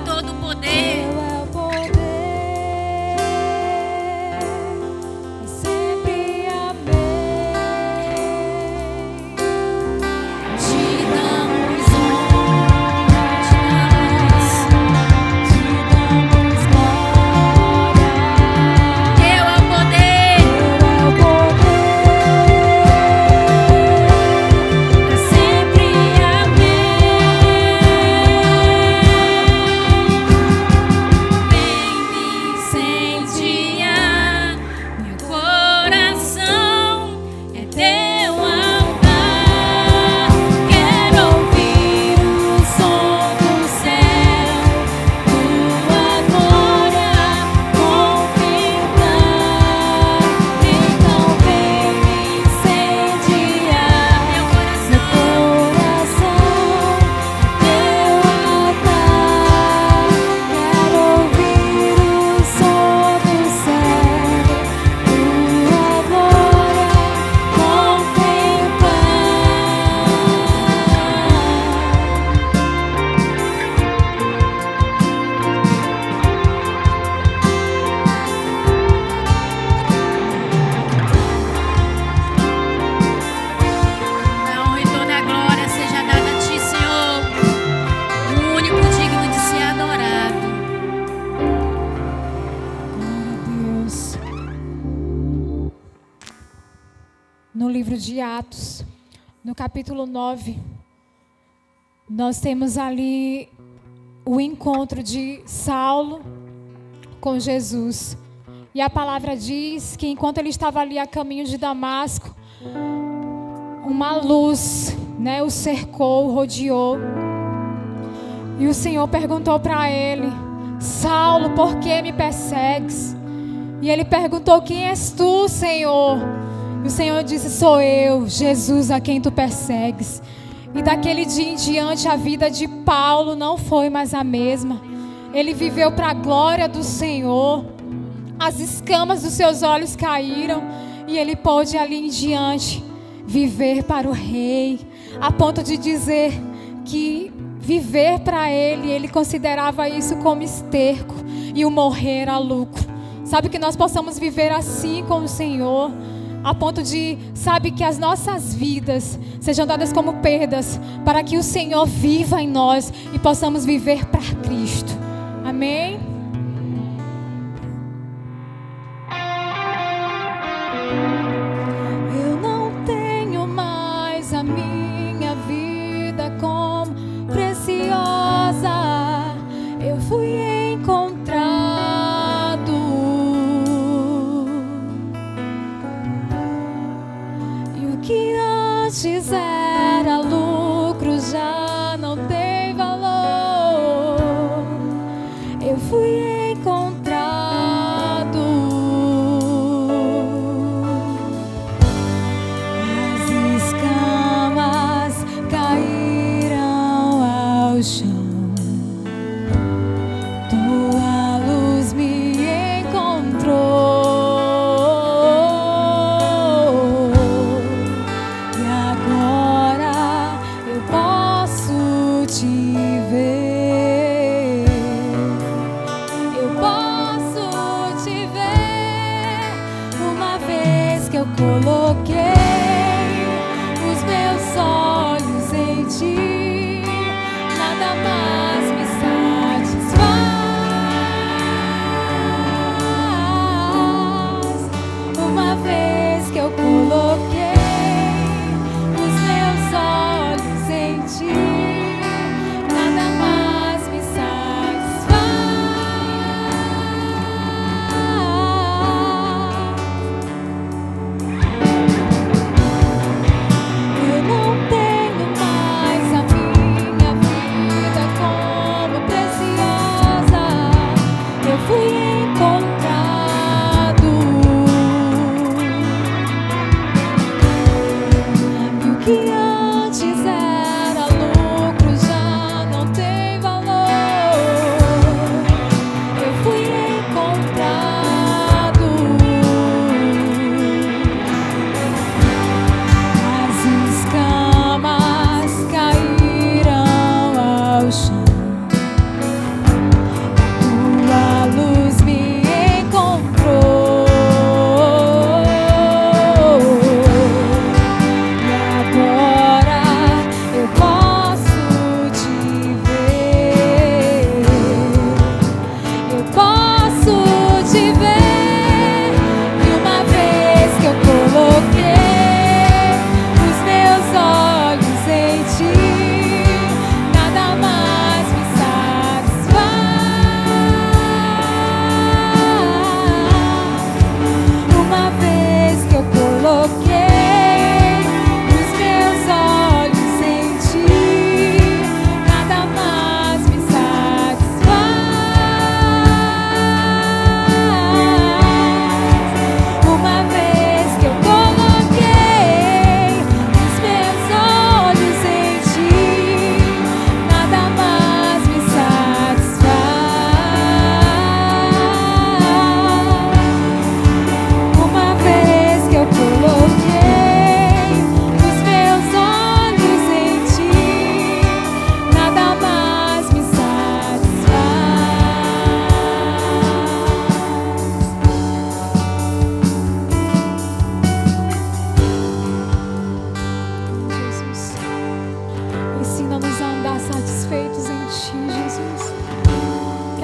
todo o poder. No livro de Atos, no capítulo 9, nós temos ali o encontro de Saulo com Jesus. E a palavra diz que enquanto ele estava ali a caminho de Damasco, uma luz, o cercou, o rodeou. E o Senhor perguntou para ele: Saulo, por que me persegues? E ele perguntou: quem és tu, Senhor? E o Senhor disse: sou eu, Jesus, a quem tu persegues. E daquele dia em diante a vida de Paulo não foi mais a mesma. Ele viveu para a glória do Senhor. As escamas dos seus olhos caíram e ele pôde ali em diante viver para o Rei, a ponto de dizer que viver para ele considerava isso como esterco e o morrer a lucro. Sabe, que nós possamos viver assim com o Senhor, a ponto de, que as nossas vidas sejam dadas como perdas, para que o Senhor viva em nós e possamos viver para Cristo. Amém? Eu não tenho mais a minha vida como preciosa. Eu fui encontrado. Que antes era lucro já não tem valor. Eu fui encontrado. As escamas caíram ao chão.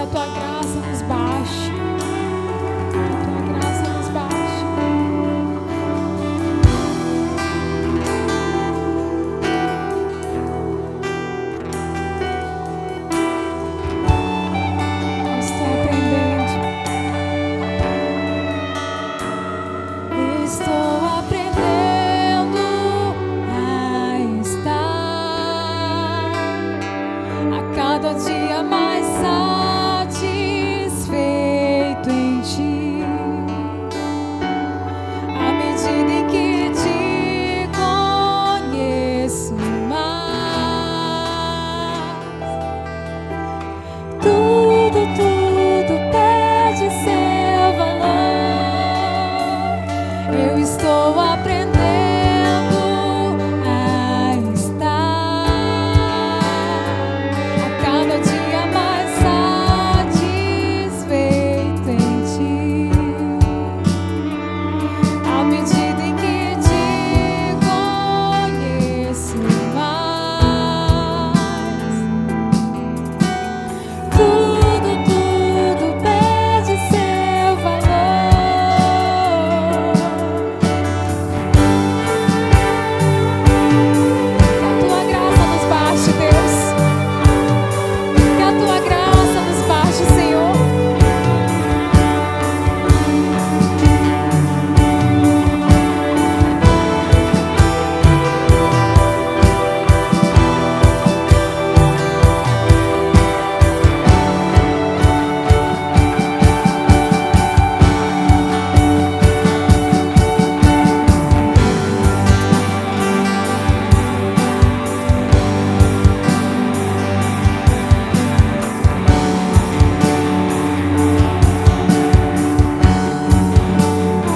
a tua graça nos baixe. Que a tua graça nos baixe. Eu estou aprendendo. Eu estou aprendendo a estar a cada dia mais satisfeito em ti, à medida em que te conheço mais. Tudo perde seu valor. Eu estou aprendendo a estar a cada dia mais satisfeito em ti, à medida em que te conheço mais. Tudo perde seu valor. Que a tua graça nos baixe, Deus. Que a tua graça nos baixe, Senhor.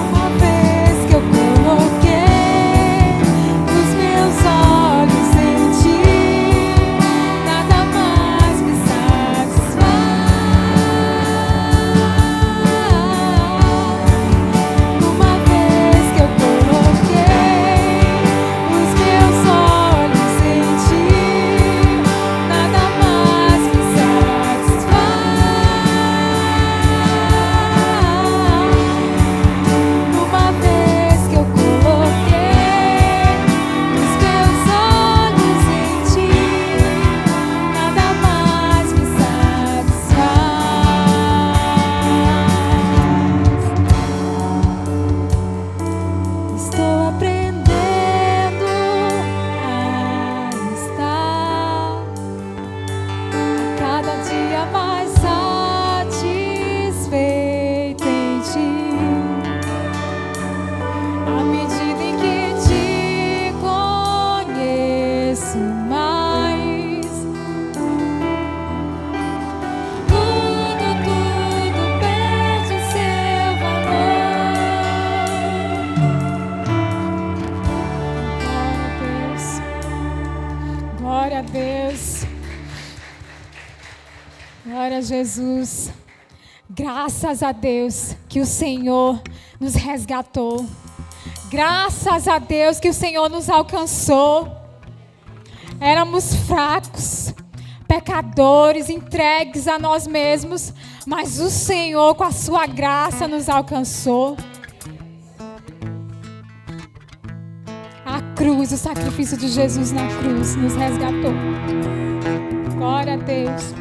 Uma vez que eu coloquei os meus olhos em ti, nada mais me satisfaz. Uma vez que eu coloquei os meus olhos em ti, nada mais me satisfaz. Uma vez que eu coloquei os meus olhos em ti, nada mais me satisfaz. Estou aprendendo a estar a cada dia mais satisfeito em ti, à medida em que te conheço mais. Tudo perde seu valor. Glória a Deus. Glória a Deus. Glória a Jesus. Graças a Deus que o Senhor nos resgatou. Graças a Deus que o Senhor nos alcançou. Éramos fracos, pecadores, entregues a nós mesmos, mas o Senhor, com a sua graça, nos alcançou. A cruz, o sacrifício de Jesus na cruz, nos resgatou. Glória a Deus.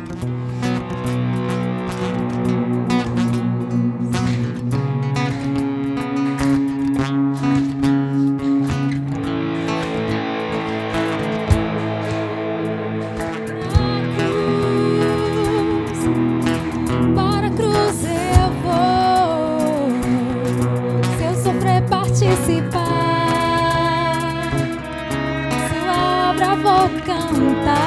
Para a cruz eu vou, se eu sofrer participar, sua obra vou cantar.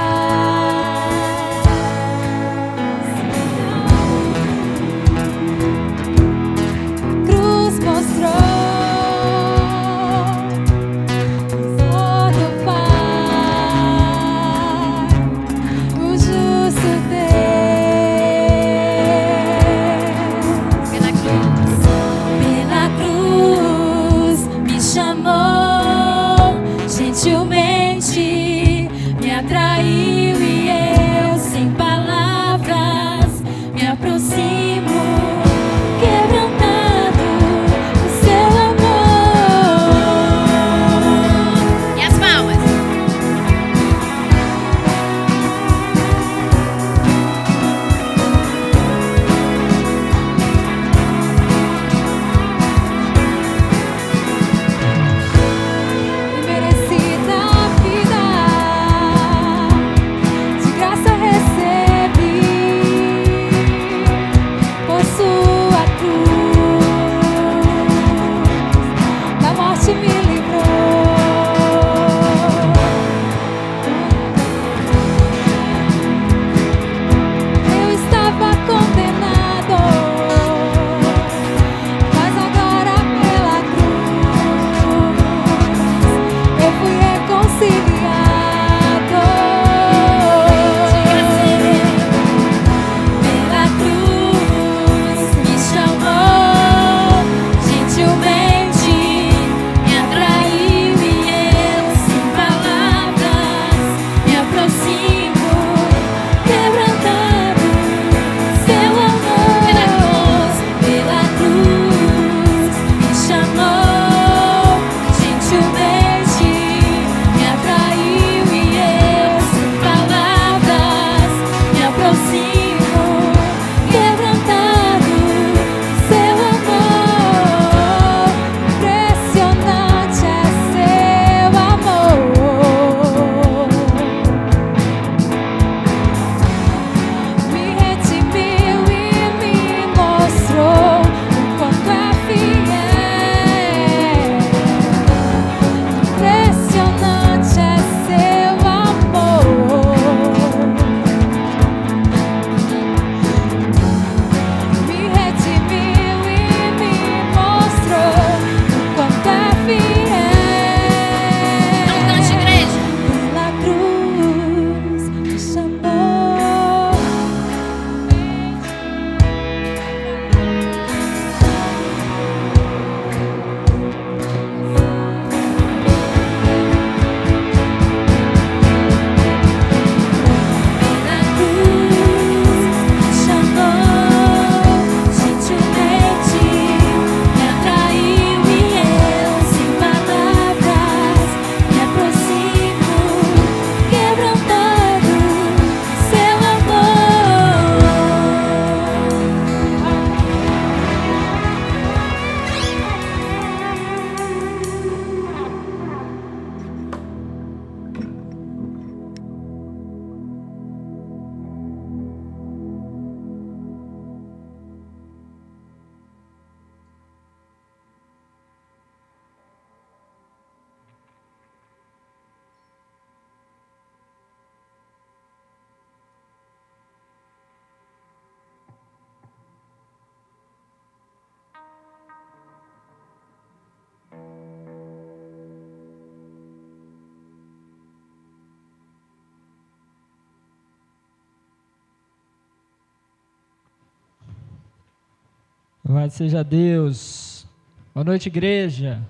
Louvado seja Deus. Boa noite, igreja.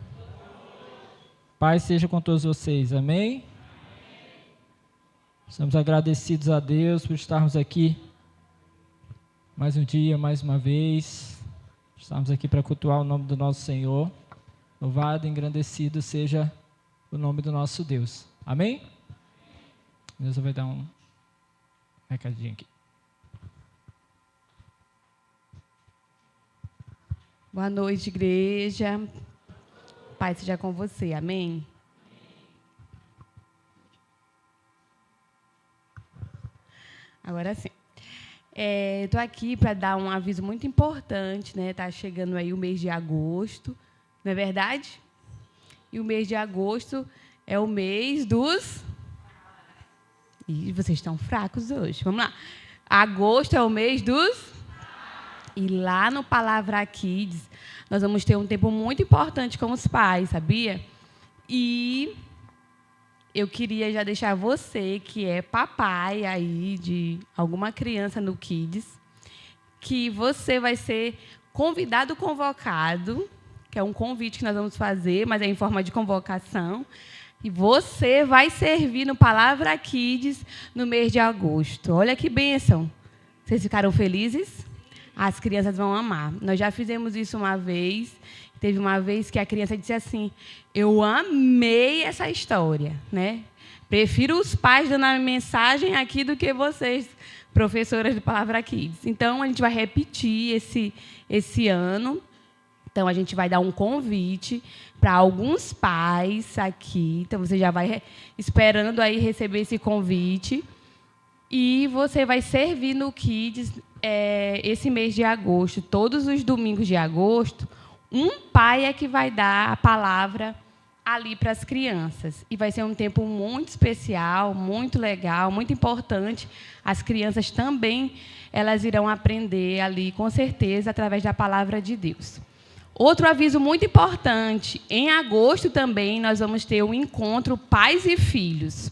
Paz seja com todos vocês, amém? Estamos agradecidos a Deus por estarmos aqui mais um dia, mais uma vez. Estamos aqui para cultuar o nome do nosso Senhor. Louvado e engrandecido seja o nome do nosso Deus, amém? Deus vai dar um recadinho aqui. Boa noite, igreja. Pai seja com você, amém? Agora sim. Estou aqui para dar um aviso muito importante, né? Está chegando aí o mês de agosto, não é verdade? E o mês de agosto é o mês dos... Ih, vocês estão fracos hoje. Vamos lá. Agosto é o mês dos... E lá no Palavra Kids, nós vamos ter um tempo muito importante com os pais, sabia? E eu queria já deixar você, que é papai aí de alguma criança no Kids, que você vai ser convidado, convocado, que é um convite que nós vamos fazer, mas é em forma de convocação, e você vai servir no Palavra Kids no mês de agosto. Olha que bênção! Vocês ficaram felizes? As crianças vão amar. Nós já fizemos isso uma vez. Teve uma vez que a criança disse assim: eu amei essa história, né? Prefiro os pais dando a mensagem aqui do que vocês, professoras do Palavra Kids. Então, a gente vai repetir esse ano. Então, a gente vai dar um convite para alguns pais aqui. Então, você já vai esperando aí receber esse convite. E você vai servir no Kids esse mês de agosto. Todos os domingos de agosto, um pai é que vai dar a palavra ali para as crianças. E vai ser um tempo muito especial, muito legal, muito importante. As crianças também elas irão aprender ali, com certeza, através da palavra de Deus. Outro aviso muito importante, em agosto também nós vamos ter um encontro pais e filhos.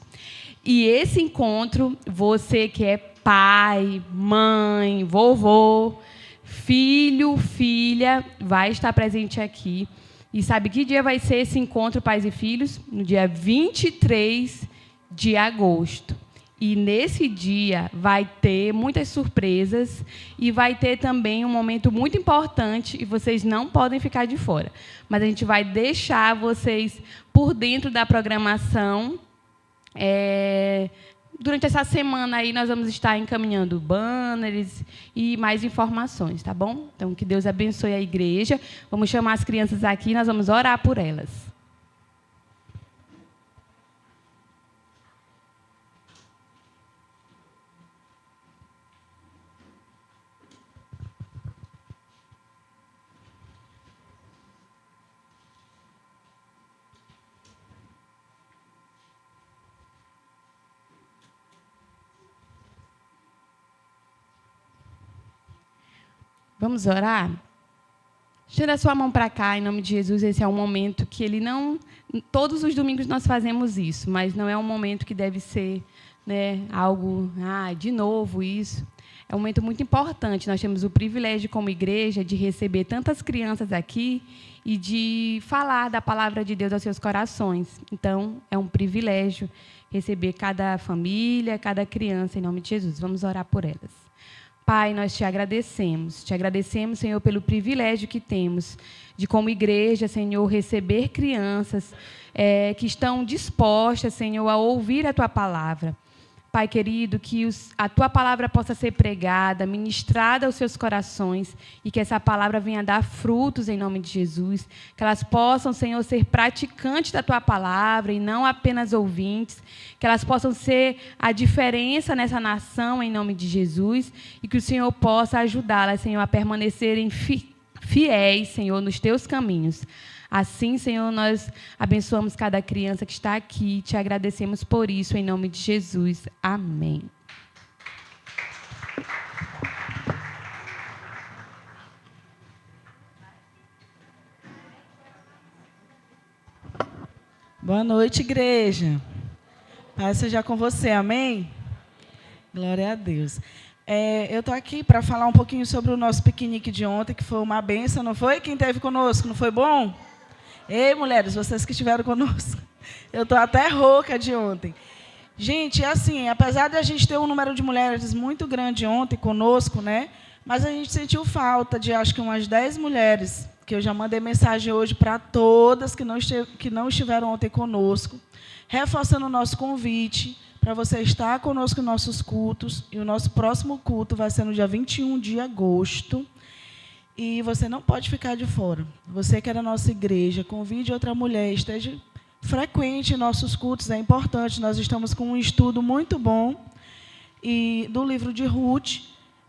E esse encontro, você que é pai, mãe, vovô, filho, filha, vai estar presente aqui. E sabe que dia vai ser esse encontro pais e filhos? No dia 23 de agosto. E nesse dia vai ter muitas surpresas e vai ter também um momento muito importante e vocês não podem ficar de fora. Mas a gente vai deixar vocês por dentro da programação. Durante essa semana aí nós vamos estar encaminhando banners e mais informações, tá bom? Então, que Deus abençoe a igreja. Vamos chamar as crianças aqui e nós vamos orar por elas. Vamos orar? Tira a sua mão para cá, em nome de Jesus. Esse é um momento que ele não... Todos os domingos nós fazemos isso, mas não é um momento que deve ser, né, algo... de novo isso. É um momento muito importante. Nós temos o privilégio, como igreja, de receber tantas crianças aqui e de falar da palavra de Deus aos seus corações. Então, é um privilégio receber cada família, cada criança, em nome de Jesus. Vamos orar por elas. Pai, nós te agradecemos, Senhor, pelo privilégio que temos de, como igreja, Senhor, receber crianças que estão dispostas, Senhor, a ouvir a Tua palavra. Pai querido, que a Tua palavra possa ser pregada, ministrada aos seus corações e que essa palavra venha dar frutos em nome de Jesus. Que elas possam, Senhor, ser praticantes da Tua palavra e não apenas ouvintes. Que elas possam ser a diferença nessa nação em nome de Jesus e que o Senhor possa ajudá-las, Senhor, a permanecerem fiéis, Senhor, nos Teus caminhos. Assim, Senhor, nós abençoamos cada criança que está aqui e te agradecemos por isso, em nome de Jesus. Amém. Boa noite, igreja. Paz seja com você, amém? Glória a Deus. Eu estou aqui para falar um pouquinho sobre o nosso piquenique de ontem, que foi uma benção, não foi? Quem esteve conosco, não foi bom? Ei, mulheres, vocês que estiveram conosco. Eu estou até rouca de ontem. Gente, assim, apesar de a gente ter um número de mulheres muito grande ontem conosco, né? Mas a gente sentiu falta de, acho que umas 10 mulheres, que eu já mandei mensagem hoje para todas que não estiveram ontem conosco, reforçando o nosso convite para você estar conosco em nossos cultos. E o nosso próximo culto vai ser no dia 21 de agosto. E você não pode ficar de fora. Você que é da nossa igreja, convide outra mulher, esteja frequente em nossos cultos, é importante. Nós estamos com um estudo muito bom do livro de Ruth.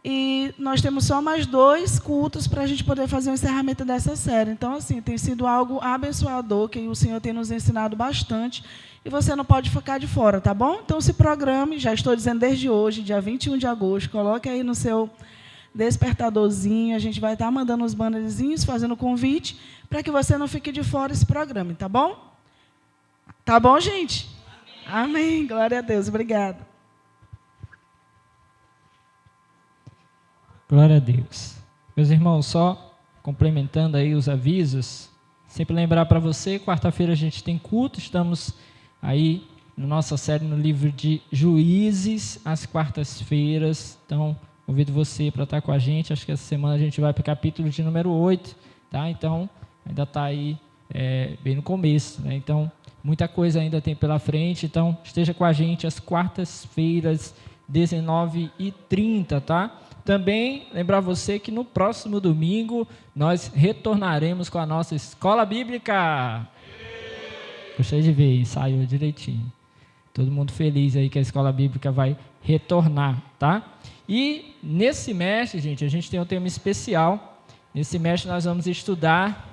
E nós temos só mais 2 cultos para a gente poder fazer o encerramento dessa série. Então, assim, tem sido algo abençoador, que o Senhor tem nos ensinado bastante. E você não pode ficar de fora, tá bom? Então, se programe, já estou dizendo desde hoje, dia 21 de agosto, coloque aí no seu despertadorzinho, a gente vai estar mandando os bannerzinhos, fazendo convite, para que você não fique de fora esse programa, tá bom? Tá bom, gente? Amém. Glória a Deus. Obrigada. Glória a Deus. Meus irmãos, só complementando aí os avisos, sempre lembrar para você, quarta-feira a gente tem culto, estamos aí na nossa série no livro de Juízes, às quartas-feiras, então convido você para estar com a gente. Acho que essa semana a gente vai para o capítulo de número 8, tá? Então, ainda está aí bem no começo, né? Então, muita coisa ainda tem pela frente, então esteja com a gente às quartas-feiras, 19h30, tá? Também lembrar você que no próximo domingo nós retornaremos com a nossa escola bíblica. Gostei de ver, ensaiou direitinho. Todo mundo feliz aí que a escola bíblica vai retornar, tá? E nesse semestre, gente, a gente tem um tema especial. Nesse semestre nós vamos estudar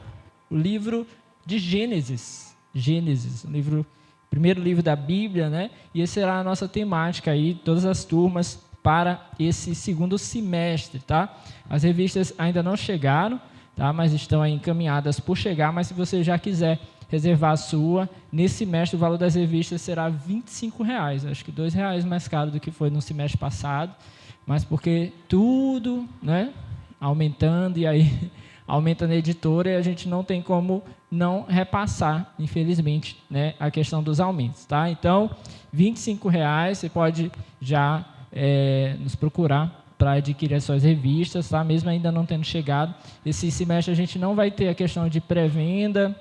o livro de Gênesis. Gênesis, o primeiro livro da Bíblia, né? E essa será a nossa temática aí, todas as turmas para esse segundo semestre, tá? As revistas ainda não chegaram, tá? Mas estão aí encaminhadas por chegar, mas se você já quiser reservar a sua, nesse semestre o valor das revistas será R$ 25,00, acho que R$ 2,00 mais caro do que foi no semestre passado, mas porque tudo, né, aumentando, e aí aumenta na editora e a gente não tem como não repassar, infelizmente, né, a questão dos aumentos, tá? Então, R$ 25,00, você pode já nos procurar para adquirir as suas revistas, tá? Mesmo ainda não tendo chegado. Esse semestre a gente não vai ter a questão de pré-venda,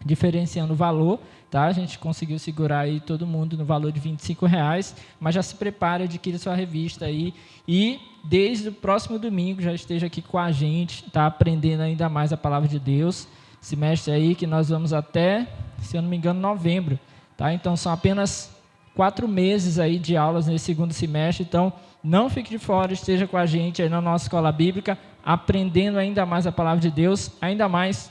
diferenciando o valor, tá? A gente conseguiu segurar aí todo mundo no valor de R$ 25,00, mas já se prepare, adquire sua revista aí e desde o próximo domingo já esteja aqui com a gente, tá? Aprendendo ainda mais a palavra de Deus. Semestre aí que nós vamos até, se eu não me engano, novembro, tá? Então são apenas 4 meses aí de aulas nesse segundo semestre, então não fique de fora, esteja com a gente aí na nossa escola bíblica, aprendendo ainda mais a palavra de Deus, ainda mais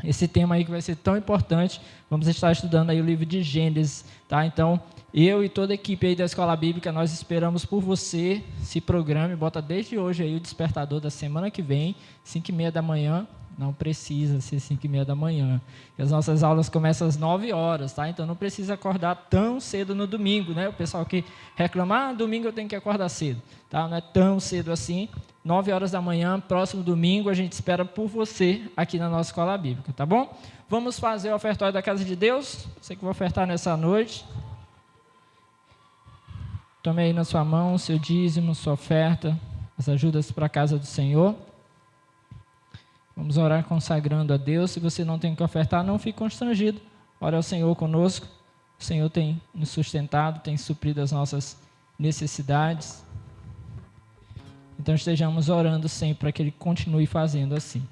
esse tema aí que vai ser tão importante. Vamos estar estudando aí o livro de Gênesis, tá? Então, eu e toda a equipe aí da escola bíblica, nós esperamos por você. Se programe, bota desde hoje aí o despertador da semana que vem, 5h30 da manhã. Não precisa ser 5h30 da manhã. As nossas aulas começam às 9 horas, tá? Então não precisa acordar tão cedo no domingo, né? O pessoal que reclama, domingo eu tenho que acordar cedo, tá? Não é tão cedo assim. 9 horas da manhã, próximo domingo, a gente espera por você aqui na nossa escola bíblica, tá bom? Vamos fazer o ofertório da casa de Deus. Você que vai ofertar nessa noite. Tome aí na sua mão o seu dízimo, sua oferta, as ajudas para a casa do Senhor. Vamos orar consagrando a Deus. Se você não tem que ofertar, não fique constrangido. Ore ao Senhor conosco. O Senhor tem nos sustentado, tem suprido as nossas necessidades. Então estejamos orando sempre para que Ele continue fazendo assim.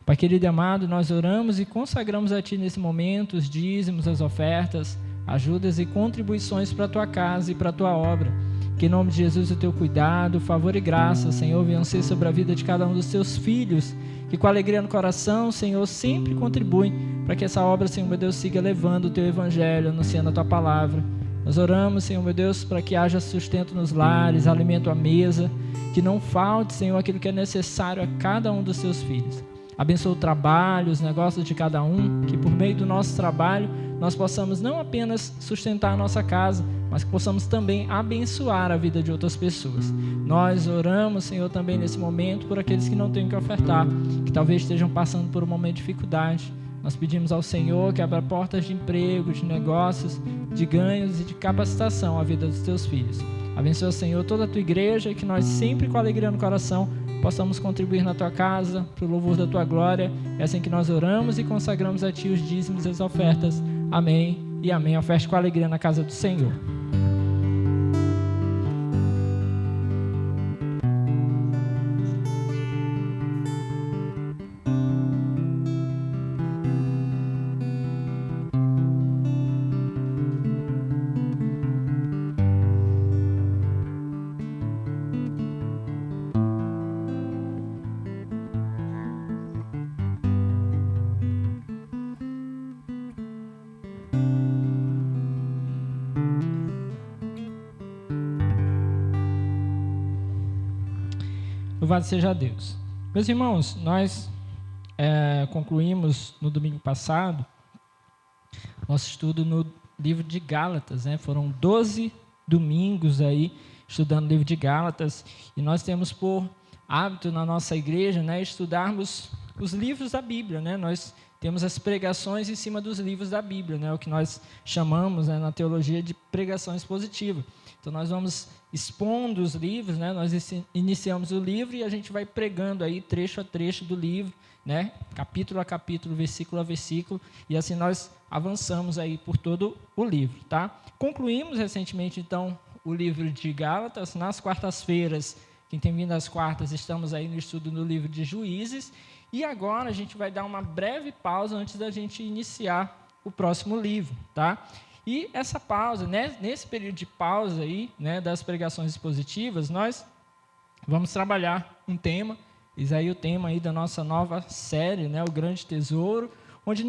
Pai querido e amado, nós oramos e consagramos a Ti nesse momento os dízimos, as ofertas, ajudas e contribuições para a Tua casa e para a Tua obra. Que em nome de Jesus o Teu cuidado, favor e graça, Senhor, venham ser sobre a vida de cada um dos Teus filhos, que com alegria no coração, Senhor, sempre contribuem para que essa obra, Senhor, meu Deus, siga levando o Teu Evangelho, anunciando a Tua palavra. Nós oramos, Senhor, meu Deus, para que haja sustento nos lares, alimento à mesa, que não falte, Senhor, aquilo que é necessário a cada um dos Seus filhos. Abençoa o trabalho, os negócios de cada um, que por meio do nosso trabalho nós possamos não apenas sustentar a nossa casa, mas que possamos também abençoar a vida de outras pessoas. Nós oramos, Senhor, também nesse momento por aqueles que não têm o que ofertar, que talvez estejam passando por um momento de dificuldade. Nós pedimos ao Senhor que abra portas de emprego, de negócios, de ganhos e de capacitação à vida dos teus filhos. Abençoa, Senhor, toda a tua igreja e que nós sempre, com alegria no coração, possamos contribuir na tua casa, para o louvor da tua glória. É assim que nós oramos e consagramos a ti os dízimos e as ofertas. Amém e amém. Oferte com alegria na casa do Senhor. Louvado seja Deus. Meus irmãos, nós concluímos no domingo passado nosso estudo no livro de Gálatas, né? Foram 12 domingos aí estudando o livro de Gálatas, e nós temos por hábito na nossa igreja, né, estudarmos os livros da Bíblia, né? Nós temos as pregações em cima dos livros da Bíblia, né? O que nós chamamos, né, na teologia de pregação expositiva. Então, nós vamos expondo os livros, né? Nós iniciamos o livro e a gente vai pregando aí trecho a trecho do livro, né? Capítulo a capítulo, versículo a versículo, e assim nós avançamos aí por todo o livro, tá? Concluímos recentemente, então, o livro de Gálatas. Nas quartas-feiras, quem tem vindo às quartas, estamos aí no estudo do livro de Juízes, e agora a gente vai dar uma breve pausa antes da gente iniciar o próximo livro, tá? E essa pausa, né, nesse período de pausa aí, né, das pregações expositivas, nós vamos trabalhar um tema, eis aí o tema aí da nossa nova série, né, o Grande Tesouro, onde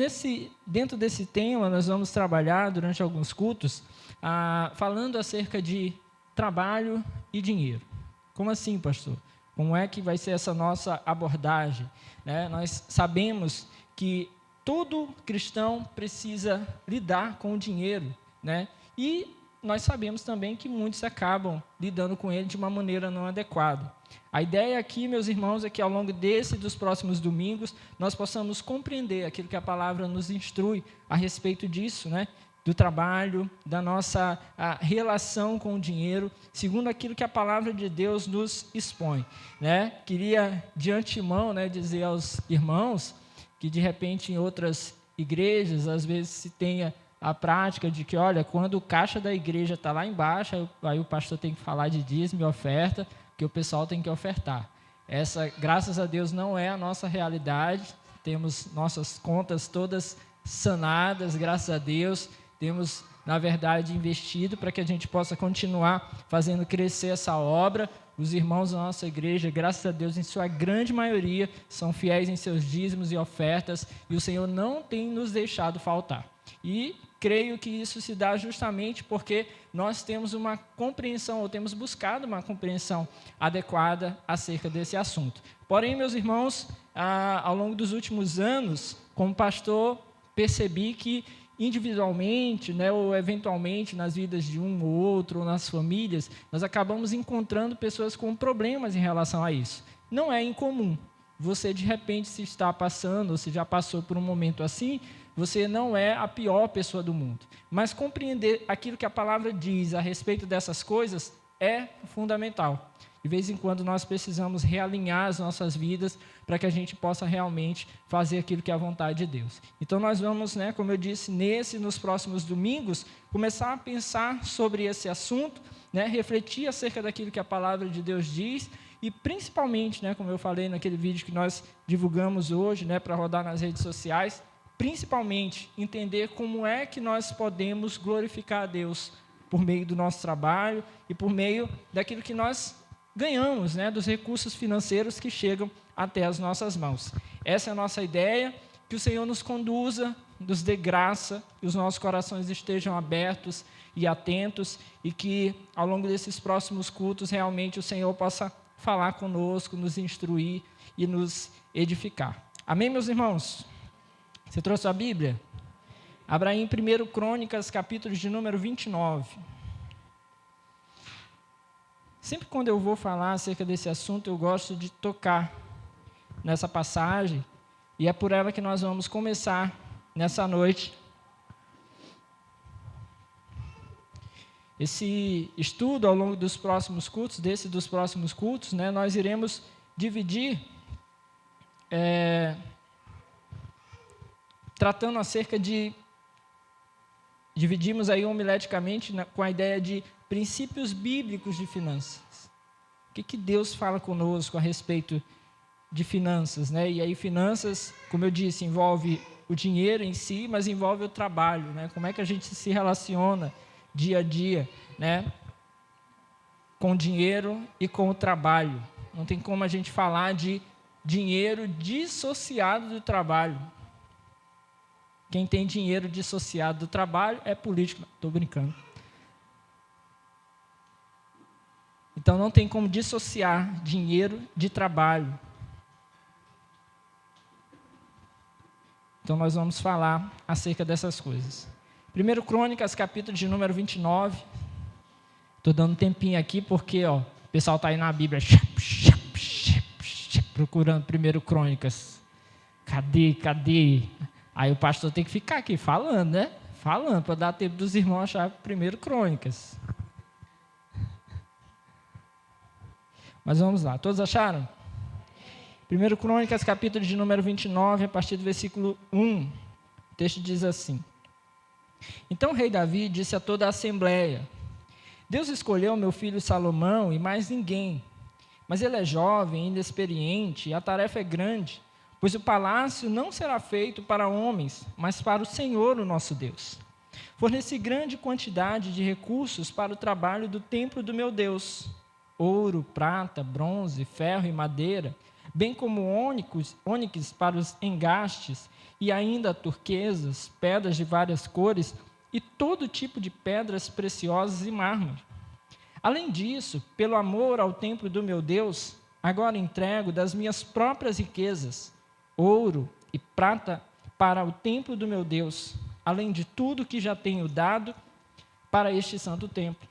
dentro desse tema nós vamos trabalhar durante alguns cultos, falando acerca de trabalho e dinheiro. Como assim, pastor? Como é que vai ser essa nossa abordagem, né? Nós sabemos que todo cristão precisa lidar com o dinheiro, né? E nós sabemos também que muitos acabam lidando com ele de uma maneira não adequada. A ideia aqui, meus irmãos, é que ao longo desse e dos próximos domingos, nós possamos compreender aquilo que a palavra nos instrui a respeito disso, né? Do trabalho, da nossa relação com o dinheiro, segundo aquilo que a palavra de Deus nos expõe, né? Queria, de antemão, né, dizer aos irmãos que, de repente, em outras igrejas, às vezes se tenha a prática de que, olha, quando o caixa da igreja está lá embaixo, aí o pastor tem que falar de dízimo e oferta, que o pessoal tem que ofertar. Essa, graças a Deus, não é a nossa realidade. Temos nossas contas todas sanadas, graças a Deus. Temos, na verdade, investido para que a gente possa continuar fazendo crescer essa obra. Os irmãos da nossa igreja, graças a Deus, em sua grande maioria, são fiéis em seus dízimos e ofertas, e o Senhor não tem nos deixado faltar. E creio que isso se dá justamente porque nós temos uma compreensão, ou temos buscado uma compreensão adequada acerca desse assunto. Porém, meus irmãos, ao longo dos últimos anos, como pastor, percebi que individualmente, né, ou eventualmente nas vidas de um ou outro, ou nas famílias, nós acabamos encontrando pessoas com problemas em relação a isso. Não é incomum. Você, de repente, se está passando, ou se já passou por um momento assim, você não é a pior pessoa do mundo. Mas compreender aquilo que a palavra diz a respeito dessas coisas é fundamental. De vez em quando nós precisamos realinhar as nossas vidas para que a gente possa realmente fazer aquilo que é a vontade de Deus. Então nós vamos, né, como eu disse, nos próximos domingos, começar a pensar sobre esse assunto, né, refletir acerca daquilo que a palavra de Deus diz e principalmente, né, como eu falei naquele vídeo que nós divulgamos hoje, né, para rodar nas redes sociais, principalmente entender como é que nós podemos glorificar a Deus por meio do nosso trabalho e por meio daquilo que nós ganhamos, né, dos recursos financeiros que chegam até as nossas mãos. Essa é a nossa ideia, que o Senhor nos conduza, nos dê graça, que os nossos corações estejam abertos e atentos, e que ao longo desses próximos cultos realmente o Senhor possa falar conosco, nos instruir e nos edificar. Amém, meus irmãos? Você trouxe a Bíblia? Abra aí em 1 Crônicas, capítulo de número 29. Sempre quando eu vou falar acerca desse assunto, eu gosto de tocar nessa passagem, e é por ela que nós vamos começar nessa noite. Esse estudo, ao longo dos próximos cultos, né, nós iremos dividir, tratando acerca de, dividimos aí homileticamente com a ideia de princípios bíblicos de finanças. O que Deus fala conosco a respeito de finanças, né? E aí finanças, como eu disse, envolve o dinheiro em si, mas envolve o trabalho, né? Como é que a gente se relaciona dia a dia, né, com o dinheiro e com o trabalho. Não tem como a gente falar de dinheiro dissociado do trabalho. Quem tem dinheiro dissociado do trabalho é político. Estou brincando. Então, não tem como dissociar dinheiro de trabalho. Então, nós vamos falar acerca dessas coisas. 1 Crônicas, capítulo de número 29. Estou dando um tempinho aqui, porque o pessoal está aí na Bíblia, procurando 1 Crônicas. Cadê? Aí o pastor tem que ficar aqui falando, né? Falando, para dar tempo dos irmãos achar 1 Crônicas. Mas vamos lá, todos acharam? 1 Crônicas, capítulo de número 29, a partir do versículo 1. O texto diz assim: Então o rei Davi disse a toda a assembleia: Deus escolheu meu filho Salomão e mais ninguém, mas ele é jovem, inexperiente, e a tarefa é grande, pois o palácio não será feito para homens, mas para o Senhor, o nosso Deus. Forneci grande quantidade de recursos para o trabalho do templo do meu Deus: ouro, prata, bronze, ferro e madeira, bem como ônix para os engastes, e ainda turquesas, pedras de várias cores e todo tipo de pedras preciosas e mármore. Além disso, pelo amor ao templo do meu Deus, agora entrego das minhas próprias riquezas, ouro e prata para o templo do meu Deus, além de tudo que já tenho dado para este santo templo.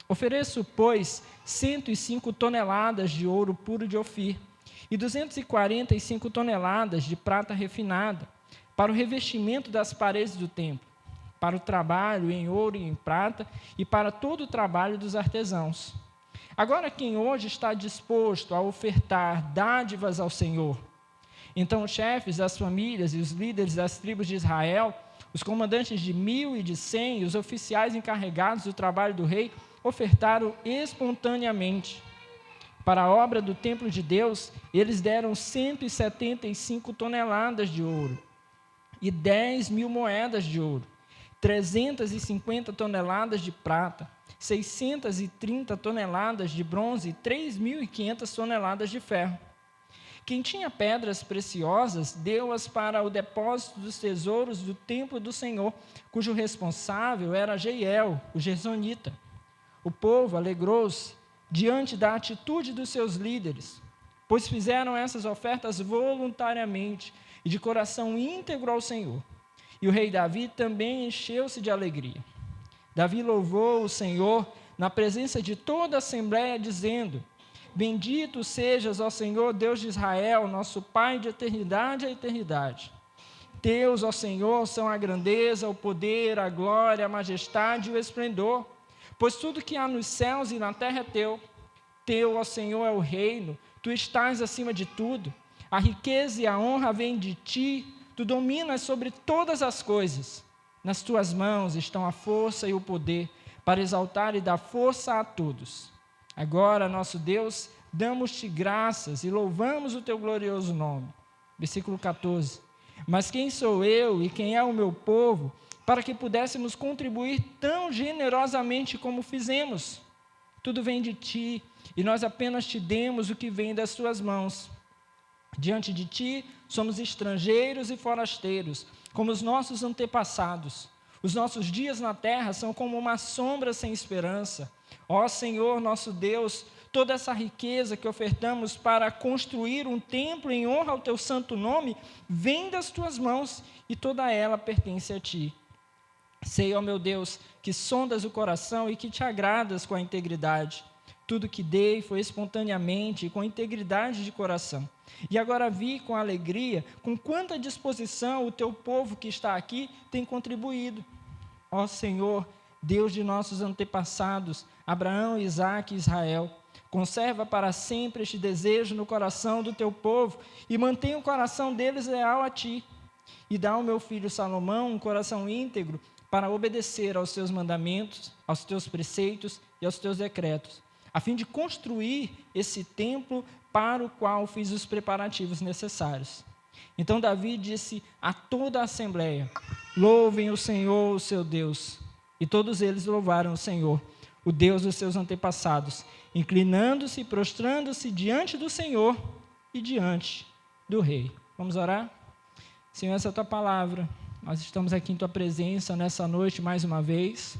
Ofereço, pois, 105 toneladas de ouro puro de Ofir e 245 toneladas de prata refinada para o revestimento das paredes do templo, para o trabalho em ouro e em prata e para todo o trabalho dos artesãos. Agora, quem hoje está disposto a ofertar dádivas ao Senhor? Então os chefes das famílias e os líderes das tribos de Israel, os comandantes de 1.000 e de 100, e os oficiais encarregados do trabalho do rei, ofertaram espontaneamente. Para a obra do templo de Deus, eles deram 175 toneladas de ouro e 10.000 moedas de ouro, 350 toneladas de prata, 630 toneladas de bronze e 3.500 toneladas de ferro. Quem tinha pedras preciosas, deu-as para o depósito dos tesouros do templo do Senhor, cujo responsável era Jeiel, o Gersonita. O povo alegrou-se diante da atitude dos seus líderes, pois fizeram essas ofertas voluntariamente e de coração íntegro ao Senhor. E o rei Davi também encheu-se de alegria. Davi louvou o Senhor na presença de toda a assembleia, dizendo: Bendito sejas, ó Senhor, Deus de Israel, nosso Pai de eternidade a eternidade. Teus, ó Senhor, são a grandeza, o poder, a glória, a majestade e o esplendor, pois tudo que há nos céus e na terra é teu. Teu, ó Senhor, é o reino, tu estás acima de tudo. A riqueza e a honra vêm de ti, tu dominas sobre todas as coisas. Nas tuas mãos estão a força e o poder, para exaltar e dar força a todos. Agora, nosso Deus, damos-te graças e louvamos o teu glorioso nome. Versículo 14. Mas quem sou eu e quem é o meu povo, para que pudéssemos contribuir tão generosamente como fizemos? Tudo vem de ti, e nós apenas te demos o que vem das tuas mãos. Diante de ti, somos estrangeiros e forasteiros, como os nossos antepassados. Os nossos dias na terra são como uma sombra sem esperança. Ó Senhor, nosso Deus, toda essa riqueza que ofertamos para construir um templo em honra ao teu santo nome, vem das tuas mãos, e toda ela pertence a ti. Sei, ó meu Deus, que sondas o coração e que te agradas com a integridade. Tudo que dei foi espontaneamente e com integridade de coração. E agora vi com alegria, com quanta disposição o teu povo que está aqui tem contribuído. Ó Senhor, Deus de nossos antepassados, Abraão, Isaque e Israel, conserva para sempre este desejo no coração do teu povo e mantém o coração deles leal a ti. E dá ao meu filho Salomão um coração íntegro para obedecer aos teus mandamentos, aos teus preceitos e aos teus decretos, a fim de construir esse templo para o qual fiz os preparativos necessários. Então Davi disse a toda a assembleia: louvem o Senhor, o seu Deus. E todos eles louvaram o Senhor, o Deus dos seus antepassados, inclinando-se e prostrando-se diante do Senhor e diante do rei. Vamos orar? Senhor, essa é a tua palavra. Nós estamos aqui em tua presença nessa noite mais uma vez,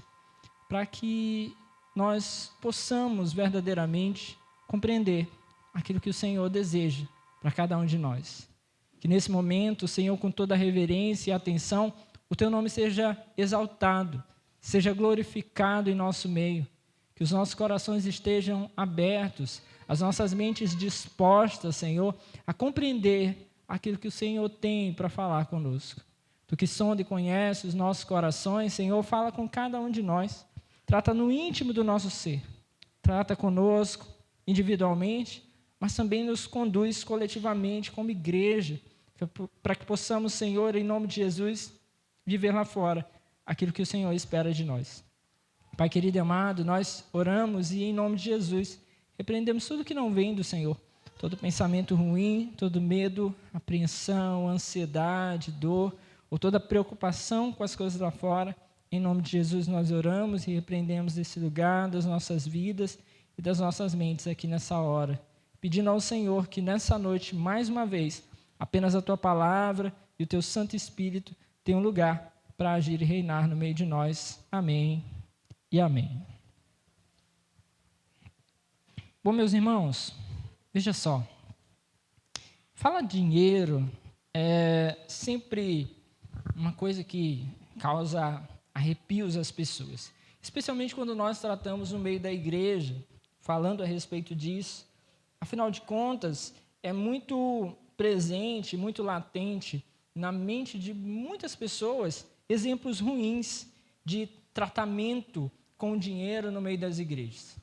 para que nós possamos verdadeiramente compreender aquilo que o Senhor deseja para cada um de nós. Que nesse momento, Senhor, com toda a reverência e atenção, o teu nome seja exaltado, seja glorificado em nosso meio, que os nossos corações estejam abertos, as nossas mentes dispostas, Senhor, a compreender aquilo que o Senhor tem para falar conosco. Tu que sonda e conhece os nossos corações, Senhor, fala com cada um de nós, trata no íntimo do nosso ser, trata conosco individualmente, mas também nos conduz coletivamente como igreja, para que possamos, Senhor, em nome de Jesus, viver lá fora aquilo que o Senhor espera de nós. Pai querido e amado, nós oramos e em nome de Jesus repreendemos tudo que não vem do Senhor, todo pensamento ruim, todo medo, apreensão, ansiedade, dor, ou toda preocupação com as coisas lá fora. Em nome de Jesus nós oramos e repreendemos desse lugar, das nossas vidas e das nossas mentes aqui nessa hora, pedindo ao Senhor que nessa noite, mais uma vez, apenas a tua palavra e o teu Santo Espírito tenham lugar para agir e reinar no meio de nós. Amém e amém. Bom, meus irmãos, veja só, falar de dinheiro é sempre uma coisa que causa arrepios às pessoas, especialmente quando nós tratamos no meio da igreja, falando a respeito disso. Afinal de contas, é muito presente, muito latente na mente de muitas pessoas exemplos ruins de tratamento com dinheiro no meio das igrejas.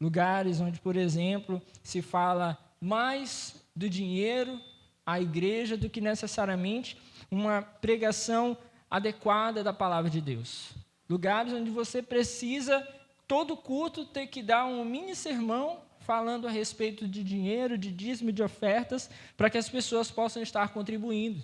Lugares onde, por exemplo, se fala mais do dinheiro à igreja do que necessariamente uma pregação adequada da palavra de Deus. Lugares onde você precisa, todo culto, ter que dar um mini sermão falando a respeito de dinheiro, de dízimo e de ofertas, para que as pessoas possam estar contribuindo.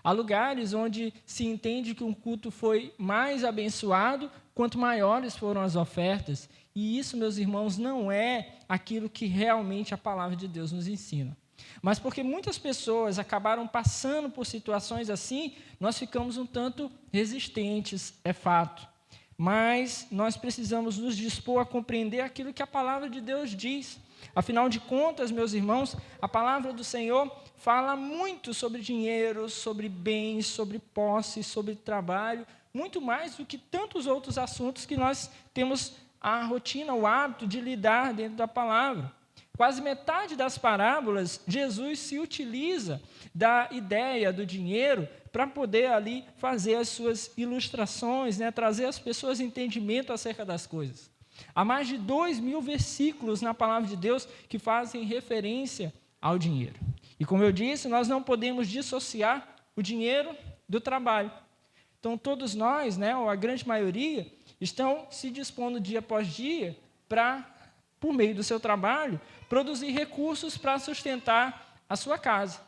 Há lugares onde se entende que um culto foi mais abençoado quanto maiores foram as ofertas. E isso, meus irmãos, não é aquilo que realmente a palavra de Deus nos ensina. Mas porque muitas pessoas acabaram passando por situações assim, nós ficamos um tanto resistentes, é fato. Mas nós precisamos nos dispor a compreender aquilo que a palavra de Deus diz. Afinal de contas, meus irmãos, a palavra do Senhor fala muito sobre dinheiro, sobre bens, sobre posse, sobre trabalho, muito mais do que tantos outros assuntos que nós temos a rotina, o hábito de lidar dentro da palavra. Quase metade das parábolas, Jesus se utiliza da ideia do dinheiro para poder ali fazer as suas ilustrações, trazer às pessoas entendimento acerca das coisas. Há mais de 2.000 versículos na palavra de Deus que fazem referência ao dinheiro. E como eu disse, nós não podemos dissociar o dinheiro do trabalho. Então, todos nós, ou a grande maioria, estão se dispondo dia após dia para, por meio do seu trabalho, produzir recursos para sustentar a sua casa.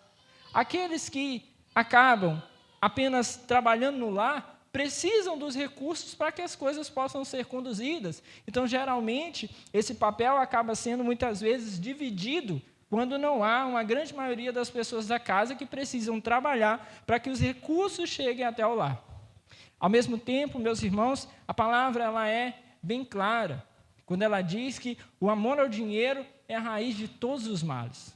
Aqueles que acabam apenas trabalhando no lar precisam dos recursos para que as coisas possam ser conduzidas. Então, geralmente, esse papel acaba sendo muitas vezes dividido quando não há uma grande maioria das pessoas da casa que precisam trabalhar para que os recursos cheguem até o lar. Ao mesmo tempo, meus irmãos, a palavra ela é bem clara, quando ela diz que o amor ao dinheiro é a raiz de todos os males.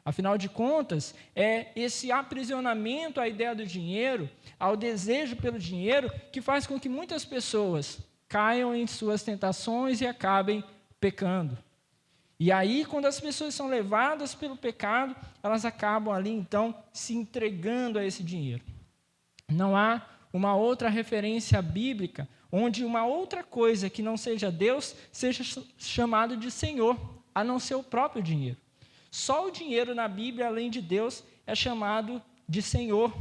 Afinal de contas, é esse aprisionamento à ideia do dinheiro, ao desejo pelo dinheiro, que faz com que muitas pessoas caiam em suas tentações e acabem pecando. E aí, quando as pessoas são levadas pelo pecado, elas acabam ali, então, se entregando a esse dinheiro. Não há uma outra referência bíblica onde uma outra coisa que não seja Deus seja chamado de Senhor, a não ser o próprio dinheiro. Só o dinheiro na Bíblia, além de Deus, é chamado de Senhor.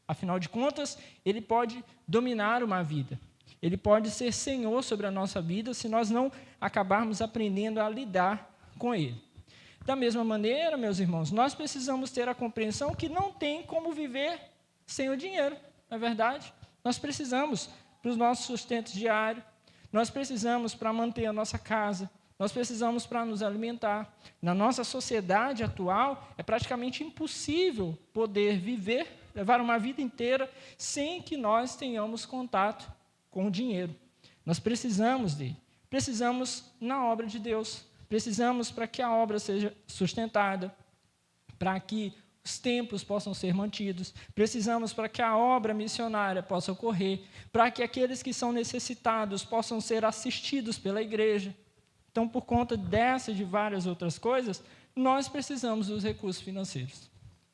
Afinal de contas, ele pode dominar uma vida. Ele pode ser Senhor sobre a nossa vida se nós não acabarmos aprendendo a lidar com ele. Da mesma maneira, meus irmãos, nós precisamos ter a compreensão que não tem como viver sem o dinheiro, não é verdade? Nós precisamos para os nossos sustentos diários, nós precisamos para manter a nossa casa, nós precisamos para nos alimentar. Na nossa sociedade atual, é praticamente impossível poder viver, levar uma vida inteira, sem que nós tenhamos contato com o dinheiro. Nós precisamos dele. Precisamos na obra de Deus. Precisamos para que a obra seja sustentada, para que os templos possam ser mantidos. Precisamos para que a obra missionária possa ocorrer, para que aqueles que são necessitados possam ser assistidos pela igreja. Então, por conta dessa e de várias outras coisas, nós precisamos dos recursos financeiros.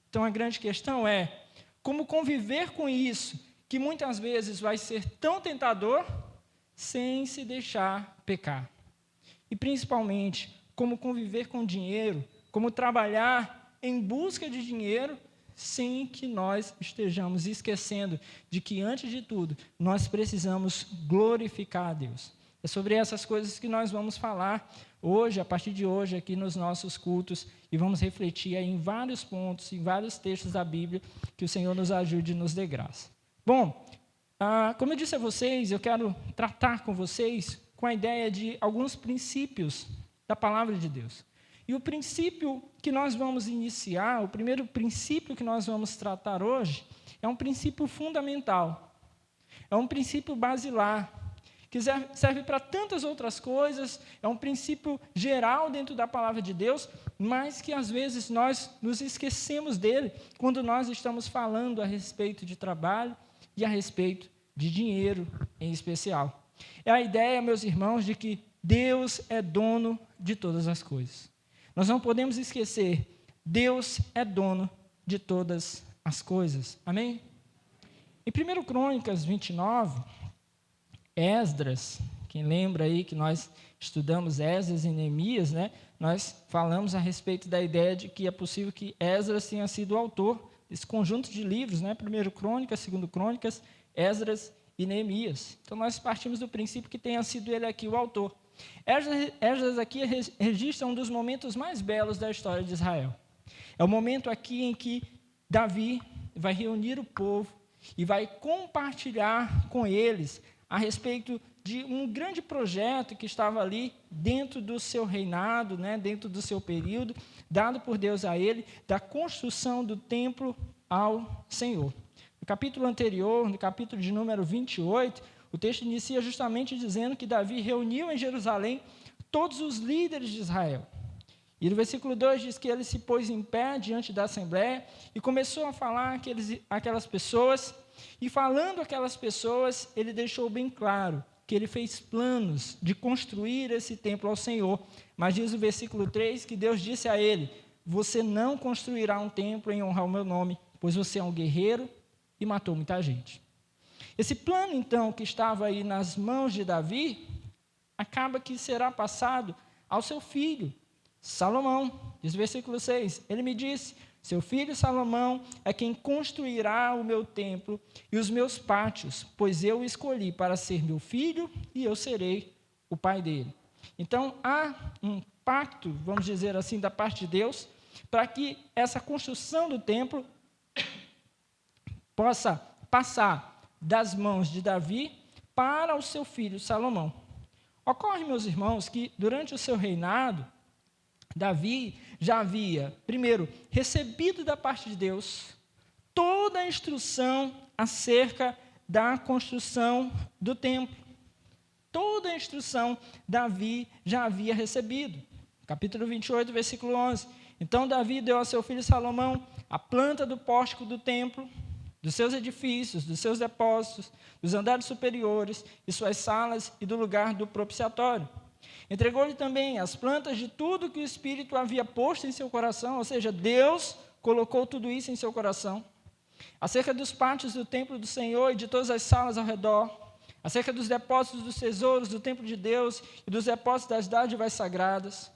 Então, a grande questão é como conviver com isso, que muitas vezes vai ser tão tentador, sem se deixar pecar. E, principalmente, como conviver com dinheiro, como trabalhar em busca de dinheiro, sem que nós estejamos esquecendo de que, antes de tudo, nós precisamos glorificar a Deus. É sobre essas coisas que nós vamos falar hoje, a partir de hoje, aqui nos nossos cultos, e vamos refletir aí em vários pontos, em vários textos da Bíblia, que o Senhor nos ajude e nos dê graça. Bom, como eu disse a vocês, eu quero tratar com vocês com a ideia de alguns princípios da palavra de Deus. E o princípio que nós vamos iniciar, o primeiro princípio que nós vamos tratar hoje, é um princípio fundamental, é um princípio basilar, que serve para tantas outras coisas, é um princípio geral dentro da palavra de Deus, mas que às vezes nós nos esquecemos dele quando nós estamos falando a respeito de trabalho e a respeito de dinheiro em especial. É a ideia, meus irmãos, de que Deus é dono de todas as coisas. Nós não podemos esquecer, Deus é dono de todas as coisas. Amém? Em 1 Crônicas 29, Esdras, quem lembra aí que nós estudamos Esdras e Neemias, né? Nós falamos a respeito da ideia de que é possível que Esdras tenha sido o autor desse conjunto de livros, né? 1 Crônicas, 2 Crônicas, Esdras e Neemias. Então, nós partimos do princípio que tenha sido ele aqui o autor. Esdras aqui registra um dos momentos mais belos da história de Israel. É o momento aqui em que Davi vai reunir o povo e vai compartilhar com eles a respeito de um grande projeto que estava ali dentro do seu reinado, né, dentro do seu período, dado por Deus a ele, da construção do templo ao Senhor. No capítulo anterior, no capítulo de número 28, o texto inicia justamente dizendo que Davi reuniu em Jerusalém todos os líderes de Israel. E no versículo 2 diz que ele se pôs em pé diante da assembleia e começou a falar aquelas pessoas, e falando aquelas pessoas, ele deixou bem claro que ele fez planos de construir esse templo ao Senhor. Mas diz o versículo 3 que Deus disse a ele: você não construirá um templo em honra ao meu nome, pois você é um guerreiro e matou muita gente. Esse plano, então, que estava aí nas mãos de Davi, acaba que será passado ao seu filho, Salomão. Diz o versículo 6, ele me disse: seu filho Salomão é quem construirá o meu templo e os meus pátios, pois eu o escolhi para ser meu filho e eu serei o pai dele. Então, há um pacto, vamos dizer assim, da parte de Deus, para que essa construção do templo possa passar das mãos de Davi para o seu filho Salomão. Ocorre, meus irmãos, que durante o seu reinado, Davi já havia, primeiro, recebido da parte de Deus toda a instrução acerca da construção do templo. Toda a instrução Davi já havia recebido. Capítulo 28, versículo 11. Então Davi deu a seu filho Salomão a planta do pórtico do templo, dos seus edifícios, dos seus depósitos, dos andares superiores e suas salas e do lugar do propiciatório. Entregou-lhe também as plantas de tudo que o Espírito havia posto em seu coração, ou seja, Deus colocou tudo isso em seu coração. Acerca dos pátios do templo do Senhor e de todas as salas ao redor, acerca dos depósitos dos tesouros do templo de Deus e dos depósitos das dádivas sagradas.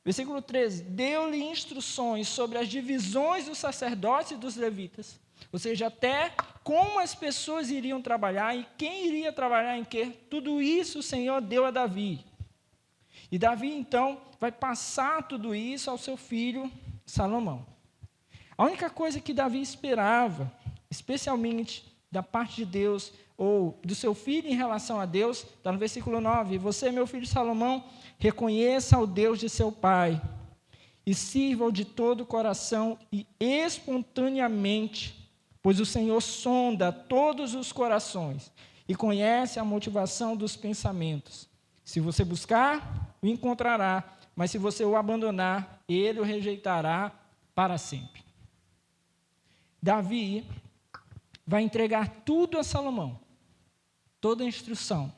Versículo 13, deu-lhe instruções sobre as divisões dos sacerdotes e dos levitas, ou seja, até como as pessoas iriam trabalhar e quem iria trabalhar em quê. Tudo isso o Senhor deu a Davi. E Davi, então, vai passar tudo isso ao seu filho Salomão. A única coisa que Davi esperava, especialmente da parte de Deus, ou do seu filho em relação a Deus, está no versículo 9, você, meu filho Salomão, reconheça o Deus de seu pai, e sirva-o de todo o coração e espontaneamente, pois o Senhor sonda todos os corações e conhece a motivação dos pensamentos. Se você buscar, o encontrará, mas se você o abandonar, ele o rejeitará para sempre. Davi vai entregar tudo a Salomão, toda a instrução,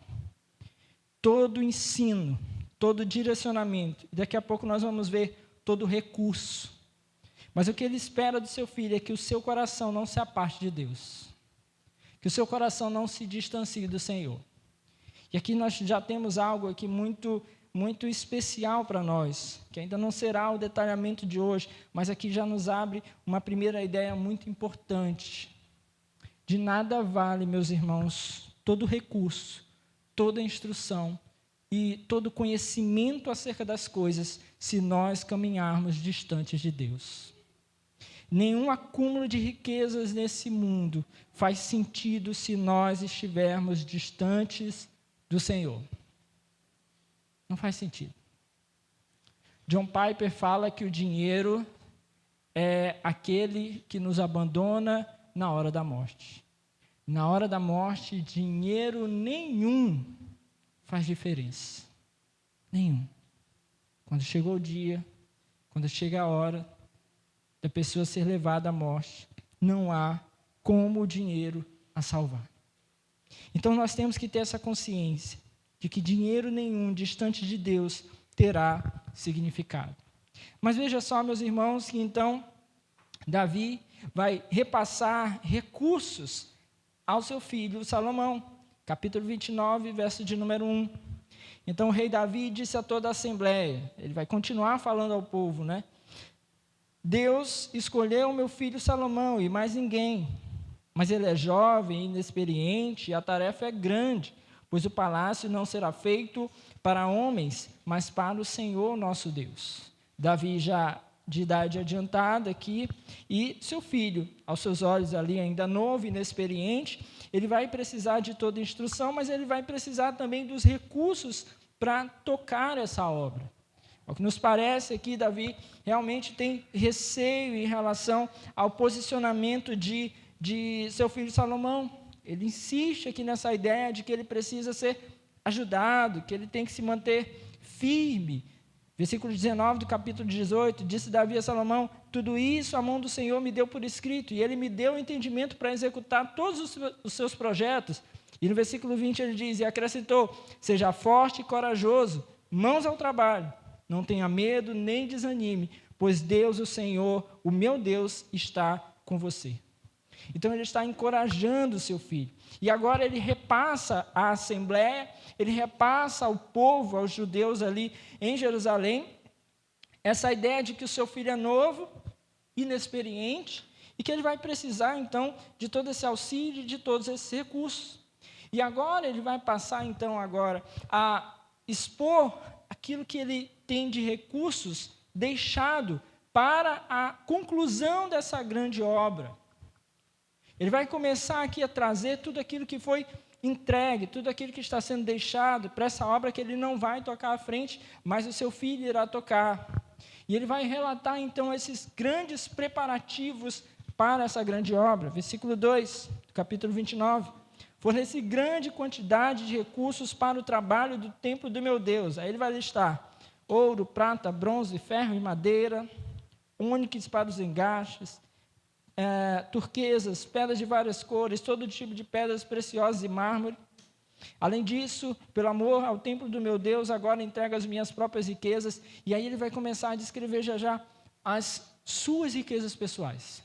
todo o ensino, todo o direcionamento. Daqui a pouco nós vamos ver todo o recurso. Mas o que ele espera do seu filho é que o seu coração não se aparte de Deus, que o seu coração não se distancie do Senhor. E aqui nós já temos algo aqui muito especial para nós, que ainda não será o detalhamento de hoje, mas aqui já nos abre uma primeira ideia muito importante. De nada vale, meus irmãos, todo recurso, toda instrução e todo conhecimento acerca das coisas, se nós caminharmos distantes de Deus. Nenhum acúmulo de riquezas nesse mundo faz sentido se nós estivermos distantes do Senhor. Não faz sentido. John Piper fala que o dinheiro é aquele que nos abandona na hora da morte. Na hora da morte, dinheiro nenhum faz diferença. Nenhum. Quando chegou o dia, quando chega a hora da pessoa ser levada à morte, não há como o dinheiro a salvar. Então nós temos que ter essa consciência de que dinheiro nenhum distante de Deus terá significado. Mas veja só, meus irmãos, que então Davi vai repassar recursos ao seu filho Salomão. Capítulo 29, verso de número 1. Então o rei Davi disse a toda a assembleia, ele vai continuar falando ao povo, né? Deus escolheu o meu filho Salomão e mais ninguém, mas ele é jovem, inexperiente, e a tarefa é grande, pois o palácio não será feito para homens, mas para o Senhor nosso Deus. Davi já de idade adiantada aqui, e seu filho, aos seus olhos ali ainda novo, inexperiente, ele vai precisar de toda instrução, mas ele vai precisar também dos recursos para tocar essa obra. O que nos parece aqui, Davi realmente tem receio em relação ao posicionamento de seu filho Salomão. Ele insiste aqui nessa ideia de que ele precisa ser ajudado, que ele tem que se manter firme. Versículo 19 do capítulo 18, disse Davi a Salomão, tudo isso a mão do Senhor me deu por escrito, e ele me deu o entendimento para executar todos os seus projetos. E no versículo 20 ele diz, e acrescentou, seja forte e corajoso, mãos ao trabalho, não tenha medo nem desanime, pois Deus, o Senhor, o meu Deus, está com você. Então ele está encorajando o seu filho. E agora ele repassa à assembleia, ele repassa ao povo, aos judeus ali em Jerusalém, essa ideia de que o seu filho é novo, inexperiente, e que ele vai precisar, então, de todo esse auxílio, de todos esses recursos. E agora ele vai passar, então, agora a expor aquilo que ele tem de recursos deixado para a conclusão dessa grande obra. Ele vai começar aqui a trazer tudo aquilo que foi entregue, tudo aquilo que está sendo deixado para essa obra que ele não vai tocar à frente, mas o seu filho irá tocar. E ele vai relatar, então, esses grandes preparativos para essa grande obra. Versículo 2, capítulo 29. Forneci grande quantidade de recursos para o trabalho do templo do meu Deus. Aí ele vai listar ouro, prata, bronze, ferro e madeira, ônix para os engastes, turquesas, pedras de várias cores, todo tipo de pedras preciosas e mármore. Além disso, pelo amor ao templo do meu Deus, agora entrego as minhas próprias riquezas. E aí ele vai começar a descrever já as suas riquezas pessoais.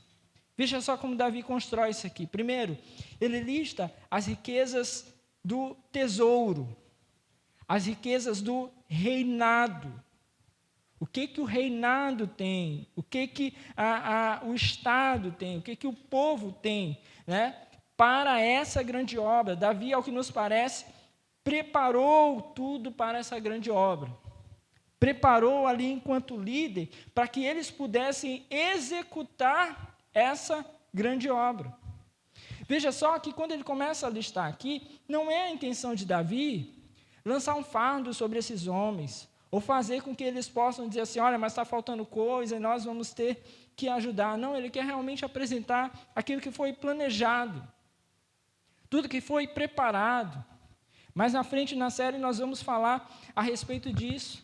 Veja só como Davi constrói isso aqui. Primeiro, ele lista as riquezas do tesouro, as riquezas do reinado. O que o reinado tem? O que o Estado tem? O que o povo tem, né? Para essa grande obra. Davi, ao que nos parece, preparou tudo para essa grande obra. Preparou ali enquanto líder para que eles pudessem executar essa grande obra. Veja só que quando ele começa a listar aqui, não é a intenção de Davi lançar um fardo sobre esses homens, ou fazer com que eles possam dizer assim, olha, mas está faltando coisa e nós vamos ter que ajudar. Não, ele quer realmente apresentar aquilo que foi planejado, tudo que foi preparado. Mais na frente na série nós vamos falar a respeito disso.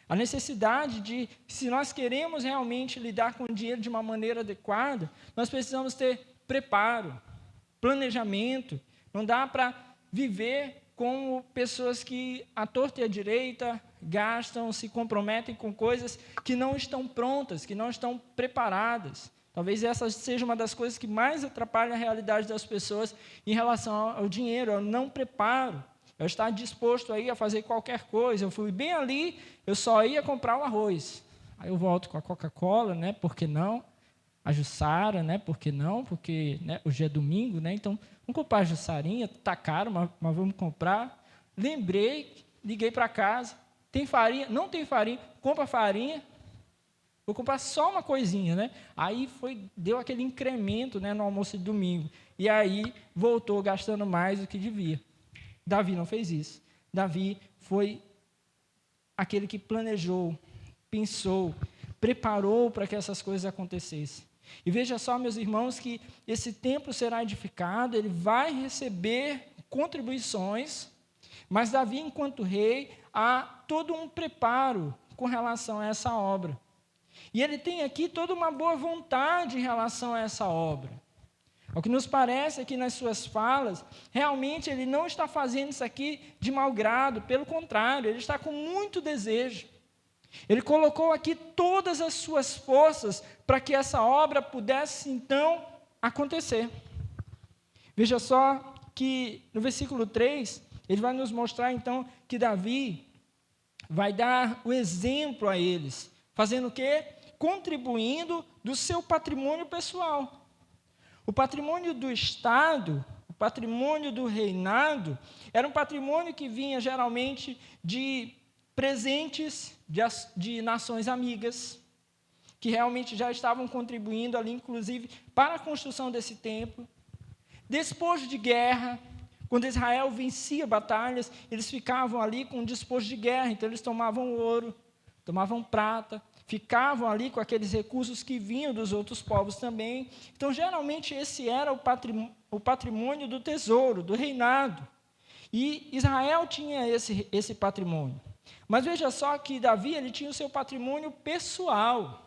A necessidade de, se nós queremos realmente lidar com o dinheiro de uma maneira adequada, nós precisamos ter preparo, planejamento. Não dá para viver como pessoas que, à torta e à direita, gastam, se comprometem com coisas que não estão prontas, que não estão preparadas. Talvez essa seja uma das coisas que mais atrapalha a realidade das pessoas em relação ao dinheiro, ao não preparo. Eu estar disposto aí a fazer qualquer coisa. Eu fui bem ali, eu só ia comprar o arroz. Aí eu volto com a Coca-Cola, né? Por que não? A Jussara, né? Por que não? Porque, né, hoje é domingo, né? Então, vamos comprar a Jussarinha, está caro, mas vamos comprar. Lembrei, liguei para casa. Tem farinha? Não tem farinha. Compra farinha. Vou comprar só uma coisinha, né? Aí deu aquele incremento, né, no almoço de domingo. E aí voltou gastando mais do que devia. Davi não fez isso. Davi foi aquele que planejou, pensou, preparou para que essas coisas acontecessem. E veja só, meus irmãos, que esse templo será edificado, ele vai receber contribuições, mas Davi, enquanto rei, há todo um preparo com relação a essa obra. E ele tem aqui toda uma boa vontade em relação a essa obra. O que nos parece aqui nas suas falas, realmente ele não está fazendo isso aqui de mau grado, pelo contrário, ele está com muito desejo. Ele colocou aqui todas as suas forças para que essa obra pudesse, então, acontecer. Veja só que no versículo 3, ele vai nos mostrar, então, que Davi vai dar o exemplo a eles, fazendo o quê? Contribuindo do seu patrimônio pessoal. O patrimônio do Estado, o patrimônio do reinado, era um patrimônio que vinha geralmente de presentes de nações amigas, que realmente já estavam contribuindo ali, inclusive, para a construção desse templo. Despojo de guerra, quando Israel vencia batalhas, eles ficavam ali com despojo de guerra, então eles tomavam ouro, tomavam prata, ficavam ali com aqueles recursos que vinham dos outros povos também. Então, geralmente, esse era o patrimônio do tesouro, do reinado. E Israel tinha esse patrimônio. Mas veja só que Davi, ele tinha o seu patrimônio pessoal.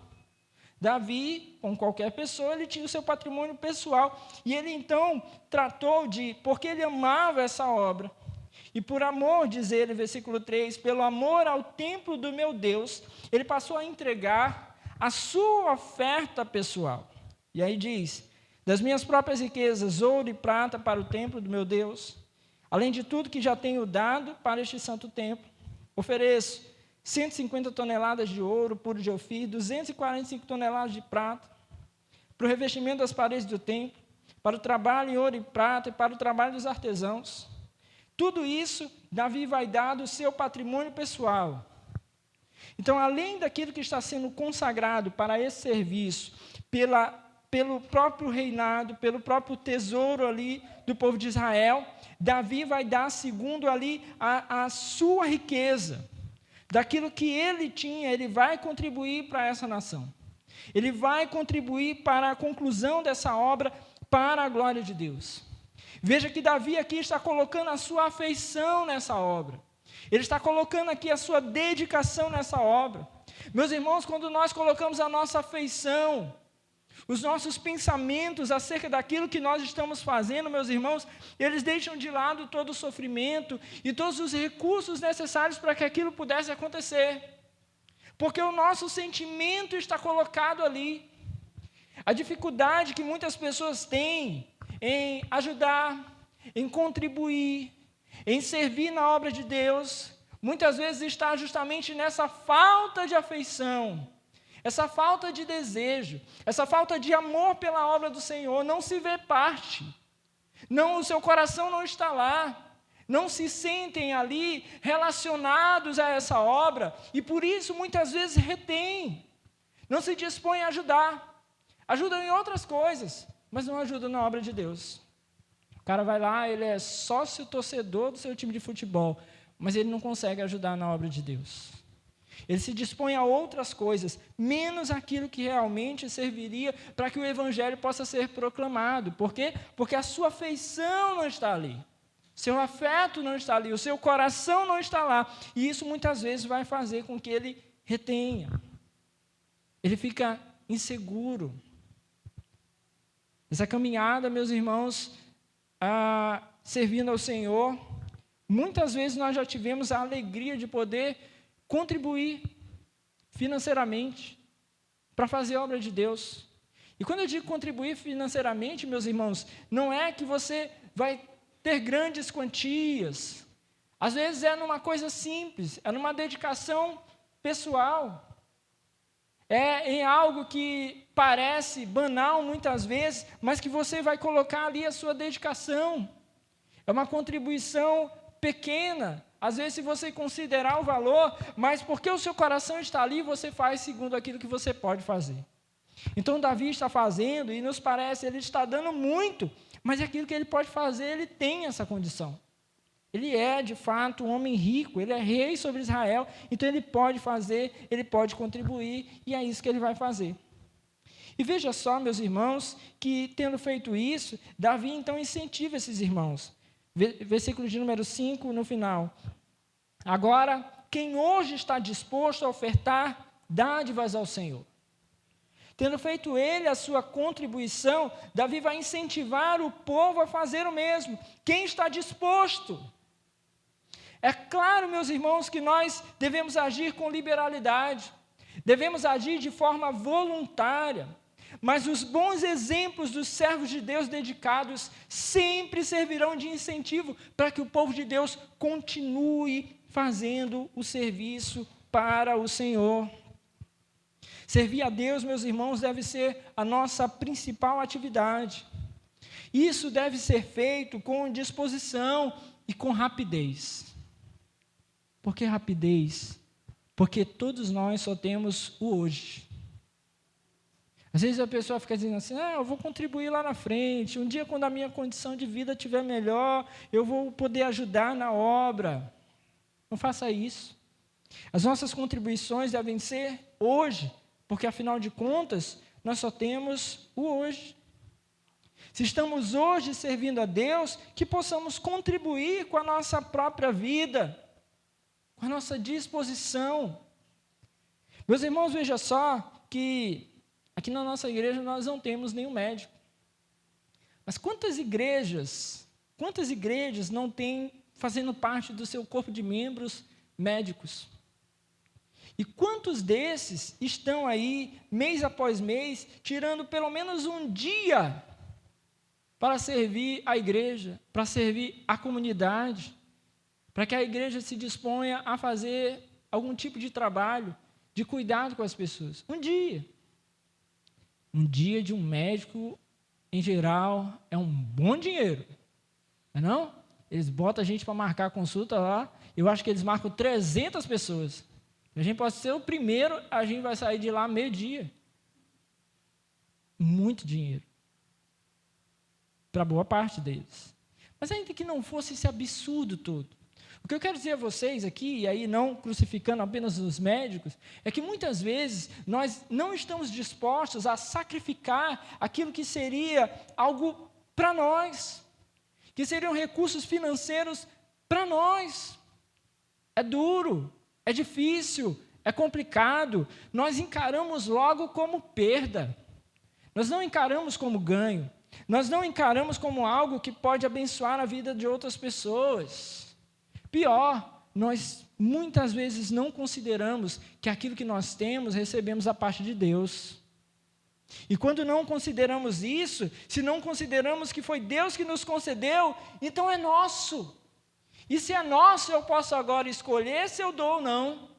Davi, como qualquer pessoa, ele tinha o seu patrimônio pessoal. E ele, então, tratou porque ele amava essa obra. E por amor, diz ele, versículo 3, pelo amor ao templo do meu Deus, ele passou a entregar a sua oferta pessoal. E aí diz, das minhas próprias riquezas, ouro e prata para o templo do meu Deus, além de tudo que já tenho dado para este santo templo, ofereço 150 toneladas de ouro puro de Ofir, 245 toneladas de prata, para o revestimento das paredes do templo, para o trabalho em ouro e prata e para o trabalho dos artesãos. Tudo isso, Davi vai dar do seu patrimônio pessoal. Então, além daquilo que está sendo consagrado para esse serviço, pelo próprio reinado, pelo próprio tesouro ali do povo de Israel, Davi vai dar, segundo ali, a sua riqueza. Daquilo que ele tinha, ele vai contribuir para essa nação. Ele vai contribuir para a conclusão dessa obra, para a glória de Deus. Veja que Davi aqui está colocando a sua afeição nessa obra. Ele está colocando aqui a sua dedicação nessa obra. Meus irmãos, quando nós colocamos a nossa afeição, os nossos pensamentos acerca daquilo que nós estamos fazendo, meus irmãos, eles deixam de lado todo o sofrimento e todos os recursos necessários para que aquilo pudesse acontecer. Porque o nosso sentimento está colocado ali. A dificuldade que muitas pessoas têm em ajudar, em contribuir, em servir na obra de Deus, muitas vezes está justamente nessa falta de afeição, essa falta de desejo, essa falta de amor pela obra do Senhor. Não se vê parte, não, o seu coração não está lá, não se sentem ali relacionados a essa obra, e por isso muitas vezes retêm, não se dispõem a ajudar, ajudam em outras coisas, mas não ajudam na obra de Deus. O cara vai lá, ele é sócio torcedor do seu time de futebol, mas ele não consegue ajudar na obra de Deus. Ele se dispõe a outras coisas, menos aquilo que realmente serviria para que o evangelho possa ser proclamado. Por quê? Porque a sua afeição não está ali, seu afeto não está ali, o seu coração não está lá, e isso muitas vezes vai fazer com que ele retenha. Ele fica inseguro. Essa caminhada, meus irmãos, servindo ao Senhor, muitas vezes nós já tivemos a alegria de poder contribuir financeiramente para fazer a obra de Deus. E quando eu digo contribuir financeiramente, meus irmãos, não é que você vai ter grandes quantias. Às vezes é numa coisa simples, é numa dedicação pessoal. É em algo que parece banal muitas vezes, mas que você vai colocar ali a sua dedicação. É uma contribuição pequena, às vezes se você considerar o valor, mas porque o seu coração está ali, você faz segundo aquilo que você pode fazer. Então Davi está fazendo, e nos parece, ele está dando muito, mas aquilo que ele pode fazer, ele tem essa condição. Ele é, de fato, um homem rico, ele é rei sobre Israel, então ele pode fazer, ele pode contribuir, e é isso que ele vai fazer. E veja só, meus irmãos, que tendo feito isso, Davi então incentiva esses irmãos. Versículo de número 5, no final. Agora, quem hoje está disposto a ofertar dádivas ao Senhor? Tendo feito ele a sua contribuição, Davi vai incentivar o povo a fazer o mesmo. Quem está disposto? É claro, meus irmãos, que nós devemos agir com liberalidade, devemos agir de forma voluntária, mas os bons exemplos dos servos de Deus dedicados sempre servirão de incentivo para que o povo de Deus continue fazendo o serviço para o Senhor. Servir a Deus, meus irmãos, deve ser a nossa principal atividade. Isso deve ser feito com disposição e com rapidez. Por que rapidez? Porque todos nós só temos o hoje. Às vezes a pessoa fica dizendo assim, eu vou contribuir lá na frente, um dia quando a minha condição de vida estiver melhor, eu vou poder ajudar na obra. Não faça isso. As nossas contribuições devem ser hoje, porque afinal de contas, nós só temos o hoje. Se estamos hoje servindo a Deus, que possamos contribuir com a nossa própria vida, com a nossa disposição. Meus irmãos, veja só que aqui na nossa igreja nós não temos nenhum médico. Mas quantas igrejas não têm, fazendo parte do seu corpo de membros, médicos? E quantos desses estão aí, mês após mês, tirando pelo menos um dia para servir a igreja, para servir a comunidade, para que a igreja se disponha a fazer algum tipo de trabalho, de cuidado com as pessoas? Um dia. Um dia de um médico, em geral, é um bom dinheiro. Não é não? Eles botam a gente para marcar a consulta lá, eu acho que eles marcam 300 pessoas. A gente pode ser o primeiro, a gente vai sair de lá meio-dia. Muito dinheiro. Para boa parte deles. Mas ainda que não fosse esse absurdo todo, o que eu quero dizer a vocês aqui, e aí não crucificando apenas os médicos, é que muitas vezes nós não estamos dispostos a sacrificar aquilo que seria algo para nós, que seriam recursos financeiros para nós. É duro, é difícil, é complicado, nós encaramos logo como perda. Nós não encaramos como ganho. Nós não encaramos como algo que pode abençoar a vida de outras pessoas. Pior, nós muitas vezes não consideramos que aquilo que nós temos, recebemos da parte de Deus. E quando não consideramos isso, se não consideramos que foi Deus que nos concedeu, então é nosso. E se é nosso, eu posso agora escolher se eu dou ou não.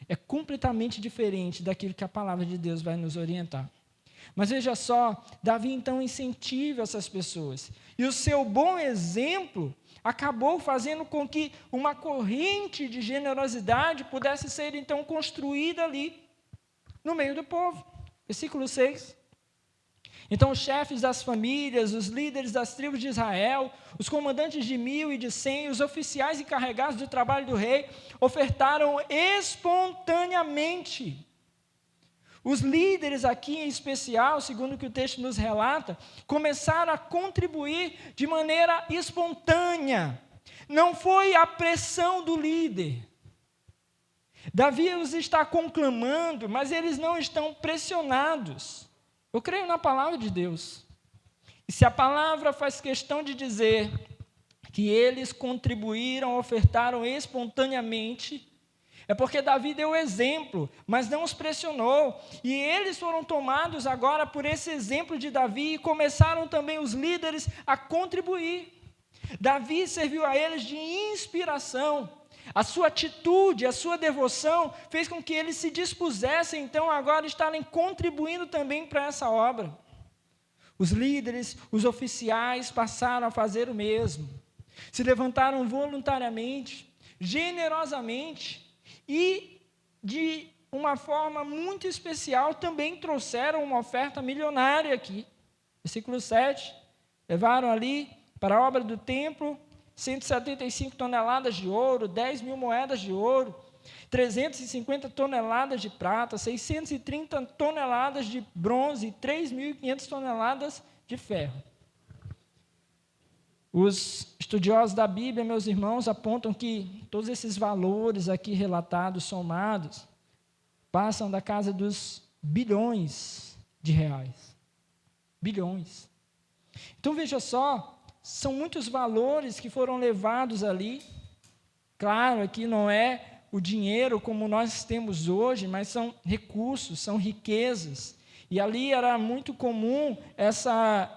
É completamente diferente daquilo que a palavra de Deus vai nos orientar. Mas veja só, Davi então incentiva essas pessoas. E o seu bom exemplo acabou fazendo com que uma corrente de generosidade pudesse ser então construída ali, no meio do povo. Versículo 6. Então os chefes das famílias, os líderes das tribos de Israel, os comandantes de 1000 e de 100, os oficiais encarregados do trabalho do rei, ofertaram espontaneamente. Os líderes aqui em especial, segundo o que o texto nos relata, começaram a contribuir de maneira espontânea. Não foi a pressão do líder. Davi os está conclamando, mas eles não estão pressionados. Eu creio na palavra de Deus. E se a palavra faz questão de dizer que eles contribuíram, ofertaram espontaneamente, é porque Davi deu exemplo, mas não os pressionou. E eles foram tomados agora por esse exemplo de Davi e começaram também os líderes a contribuir. Davi serviu a eles de inspiração. A sua atitude, a sua devoção fez com que eles se dispusessem, então, agora estarem contribuindo também para essa obra. Os líderes, os oficiais passaram a fazer o mesmo. Se levantaram voluntariamente, generosamente e, de uma forma muito especial, também trouxeram uma oferta milionária aqui. Versículo 7, levaram ali para a obra do templo 175 toneladas de ouro, 10.000 moedas de ouro, 350 toneladas de prata, 630 toneladas de bronze e 3.500 toneladas de ferro. Os estudiosos da Bíblia, meus irmãos, apontam que todos esses valores aqui relatados, somados, passam da casa dos bilhões de reais. Bilhões. Então, veja só, são muitos valores que foram levados ali. Claro, aqui não é o dinheiro como nós temos hoje, mas são recursos, são riquezas. E ali era muito comum essa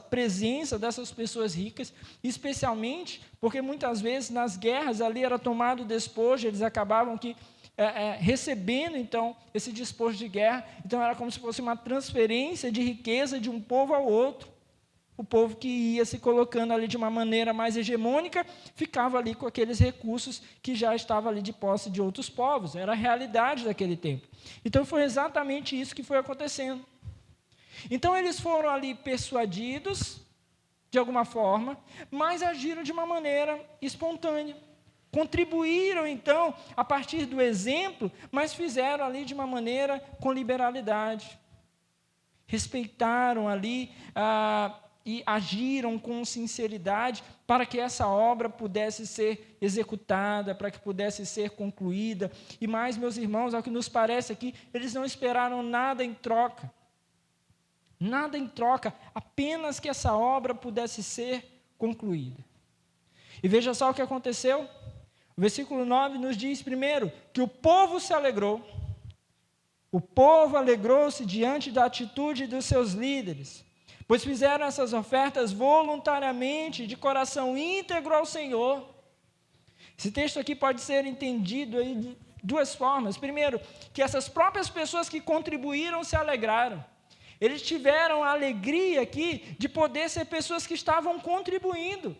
presença dessas pessoas ricas, especialmente porque muitas vezes nas guerras ali era tomado despojo, eles acabavam recebendo então esse despojo de guerra. Então era como se fosse uma transferência de riqueza de um povo ao outro. O povo que ia se colocando ali de uma maneira mais hegemônica, ficava ali com aqueles recursos que já estavam ali de posse de outros povos. Era a realidade daquele tempo. Então, foi exatamente isso que foi acontecendo. Então, eles foram ali persuadidos, de alguma forma, mas agiram de uma maneira espontânea. Contribuíram, então, a partir do exemplo, mas fizeram ali de uma maneira com liberalidade. Respeitaram ali e agiram com sinceridade para que essa obra pudesse ser executada, para que pudesse ser concluída. E mais, meus irmãos, ao que nos parece aqui, eles não esperaram nada em troca. Nada em troca, apenas que essa obra pudesse ser concluída. E veja só o que aconteceu. O versículo 9 nos diz primeiro que o povo se alegrou. O povo alegrou-se diante da atitude dos seus líderes, pois fizeram essas ofertas voluntariamente, de coração íntegro ao Senhor. Esse texto aqui pode ser entendido aí de duas formas. Primeiro, que essas próprias pessoas que contribuíram se alegraram. Eles tiveram a alegria aqui de poder ser pessoas que estavam contribuindo.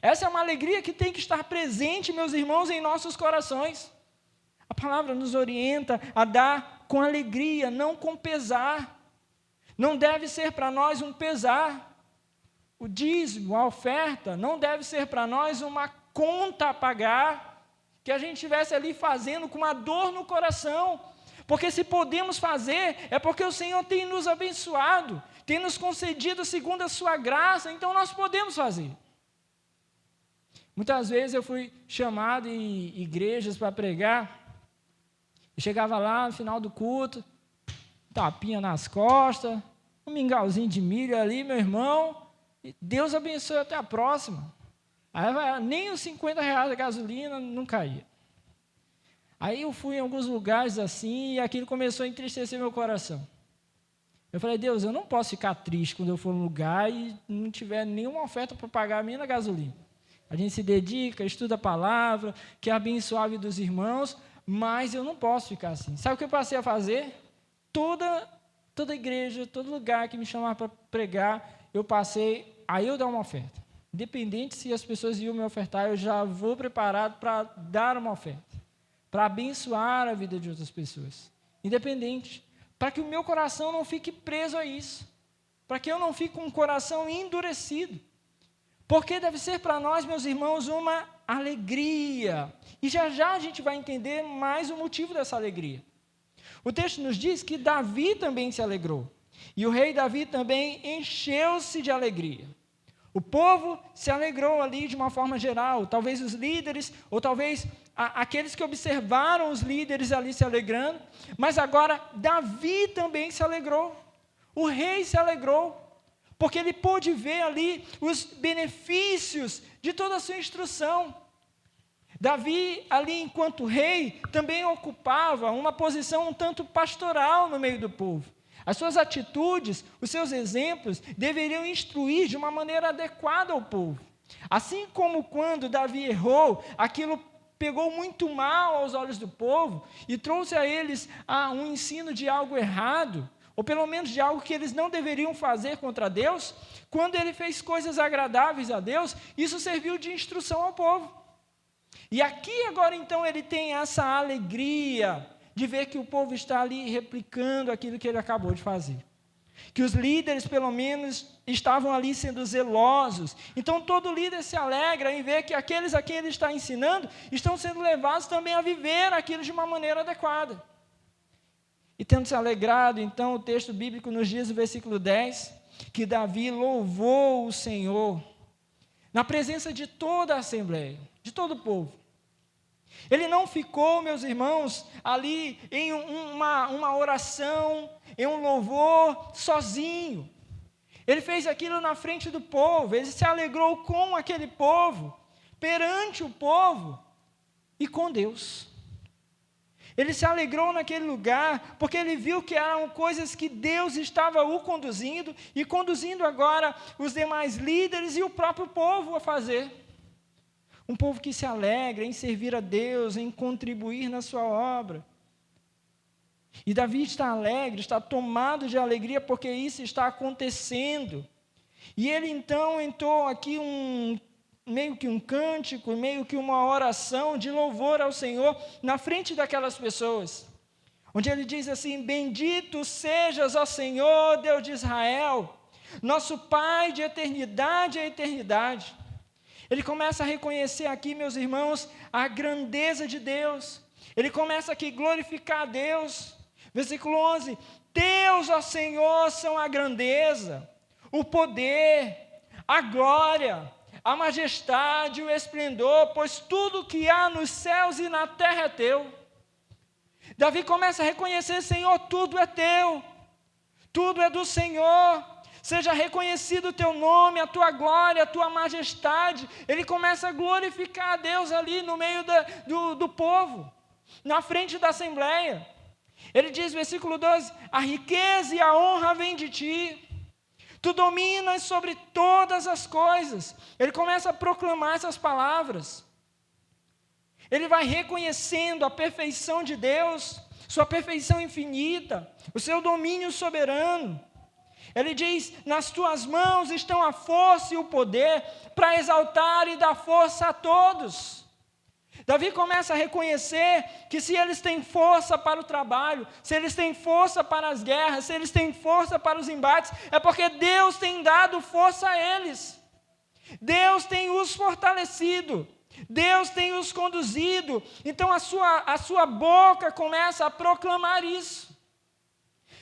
Essa é uma alegria que tem que estar presente, meus irmãos, em nossos corações. A palavra nos orienta a dar com alegria, não com pesar. Não deve ser para nós um pesar. O dízimo, a oferta, não deve ser para nós uma conta a pagar, que a gente estivesse ali fazendo com uma dor no coração. Porque se podemos fazer, é porque o Senhor tem nos abençoado, tem nos concedido segundo a sua graça, então nós podemos fazer. Muitas vezes eu fui chamado em igrejas para pregar, eu chegava lá no final do culto, tapinha nas costas, um mingauzinho de milho ali, meu irmão, e Deus abençoe até a próxima. Aí nem os R$50 da gasolina não caía. Aí eu fui em alguns lugares assim, e aquilo começou a entristecer meu coração. Eu falei, Deus, eu não posso ficar triste quando eu for num lugar e não tiver nenhuma oferta para pagar a minha gasolina. A gente se dedica, estuda a palavra, quer abençoar a vida dos irmãos, mas eu não posso ficar assim. Sabe o que eu passei a fazer? Toda igreja, todo lugar que me chamava para pregar, eu passei a eu dar uma oferta. Independente se as pessoas iam me ofertar, eu já vou preparado para dar uma oferta, para abençoar a vida de outras pessoas. Independente, para que o meu coração não fique preso a isso, para que eu não fique com um coração endurecido. Porque deve ser para nós, meus irmãos, uma alegria. E já já a gente vai entender mais o motivo dessa alegria. O texto nos diz que Davi também se alegrou. E o rei Davi também encheu-se de alegria. O povo se alegrou ali de uma forma geral. Talvez os líderes, ou talvez aqueles que observaram os líderes ali se alegrando. Mas agora Davi também se alegrou. O rei se alegrou. Porque ele pôde ver ali os benefícios de toda a sua instrução. Davi, ali enquanto rei, também ocupava uma posição um tanto pastoral no meio do povo. As suas atitudes, os seus exemplos, deveriam instruir de uma maneira adequada ao povo. Assim como quando Davi errou, aquilo pegou muito mal aos olhos do povo e trouxe a eles um ensino de algo errado, ou pelo menos de algo que eles não deveriam fazer contra Deus, quando ele fez coisas agradáveis a Deus, isso serviu de instrução ao povo. E aqui agora então ele tem essa alegria de ver que o povo está ali replicando aquilo que ele acabou de fazer. Que os líderes pelo menos estavam ali sendo zelosos. Então todo líder se alegra em ver que aqueles a quem ele está ensinando estão sendo levados também a viver aquilo de uma maneira adequada. E tendo se alegrado, então o texto bíblico nos diz no versículo 10, que Davi louvou o Senhor na presença de toda a assembleia, de todo o povo. Ele não ficou, meus irmãos, ali em uma oração, em um louvor, sozinho. Ele fez aquilo na frente do povo, ele se alegrou com aquele povo, perante o povo e com Deus. Ele se alegrou naquele lugar, porque ele viu que eram coisas que Deus estava o conduzindo, e conduzindo agora os demais líderes e o próprio povo a fazer. Um povo que se alegra em servir a Deus, em contribuir na sua obra. E Davi está alegre, está tomado de alegria, porque isso está acontecendo. E ele então entrou aqui meio que um cântico, meio que uma oração de louvor ao Senhor na frente daquelas pessoas, onde ele diz assim: bendito sejas, ó Senhor, Deus de Israel, nosso Pai de eternidade a eternidade. Ele começa a reconhecer aqui, meus irmãos, a grandeza de Deus. Ele começa aqui a glorificar a Deus. Versículo 11, Deus, ó Senhor, são a grandeza, o poder, a glória, a majestade, o esplendor, pois tudo que há nos céus e na terra é teu. Davi começa a reconhecer: Senhor, tudo é teu, tudo é do Senhor, seja reconhecido o teu nome, a tua glória, a tua majestade. Ele começa a glorificar a Deus ali no meio do povo, na frente da assembleia. Ele diz, versículo 12, a riqueza e a honra vêm de ti. Tu dominas sobre todas as coisas. Ele começa a proclamar essas palavras. Ele vai reconhecendo a perfeição de Deus, sua perfeição infinita, o seu domínio soberano. Ele diz, nas tuas mãos estão a força e o poder para exaltar e dar força a todos. Davi começa a reconhecer que se eles têm força para o trabalho, se eles têm força para as guerras, se eles têm força para os embates, é porque Deus tem dado força a eles. Deus tem os fortalecido, Deus tem os conduzido. Então a sua boca começa a proclamar isso.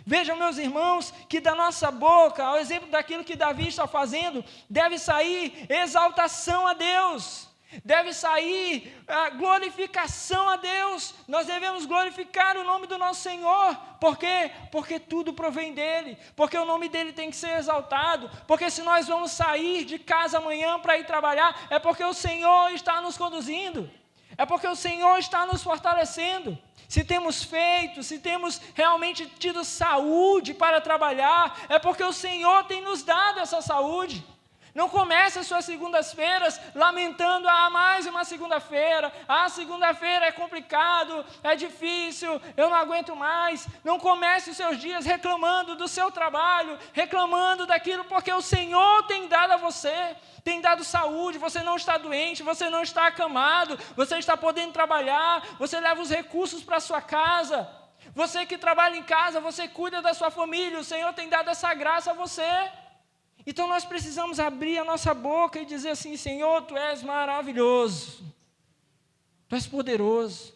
Vejam, meus irmãos, que da nossa boca, ao exemplo daquilo que Davi está fazendo, deve sair exaltação a Deus. Deve sair a glorificação a Deus. Nós devemos glorificar o nome do nosso Senhor. Por quê? Porque tudo provém dEle. Porque o nome dEle tem que ser exaltado. Porque se nós vamos sair de casa amanhã para ir trabalhar, é porque o Senhor está nos conduzindo. É porque o Senhor está nos fortalecendo. Se temos feito, se temos realmente tido saúde para trabalhar, é porque o Senhor tem nos dado essa saúde. Não comece as suas segundas-feiras lamentando, mais uma segunda-feira, segunda-feira é complicado, é difícil, eu não aguento mais. Não comece os seus dias reclamando do seu trabalho, reclamando daquilo, porque o Senhor tem dado a você, tem dado saúde, você não está doente, você não está acamado, você está podendo trabalhar, você leva os recursos para a sua casa. Você que trabalha em casa, você cuida da sua família, o Senhor tem dado essa graça a você. Então nós precisamos abrir a nossa boca e dizer assim: Senhor, Tu és maravilhoso, Tu és poderoso.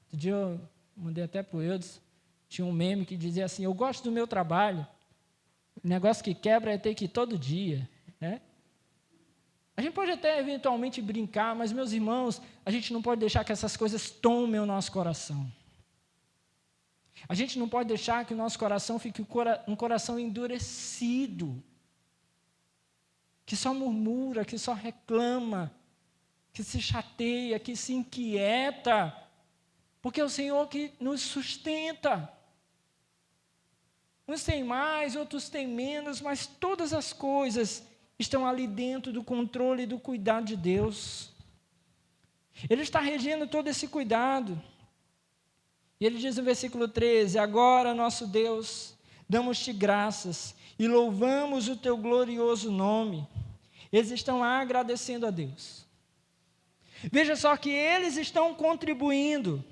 Outro dia eu mandei até para o Eudes, tinha um meme que dizia assim: eu gosto do meu trabalho, o negócio que quebra é ter que ir todo dia, né? A gente pode até eventualmente brincar, mas, meus irmãos, a gente não pode deixar que essas coisas tomem o nosso coração. A gente não pode deixar que o nosso coração fique um coração endurecido, que só murmura, que só reclama, que se chateia, que se inquieta, porque é o Senhor que nos sustenta. Uns têm mais, outros têm menos, mas todas as coisas estão ali dentro do controle e do cuidado de Deus. Ele está regendo todo esse cuidado. E ele diz no versículo 13: agora, nosso Deus, damos-te graças e louvamos o teu glorioso nome. Eles estão agradecendo a Deus. Veja só que eles estão contribuindo,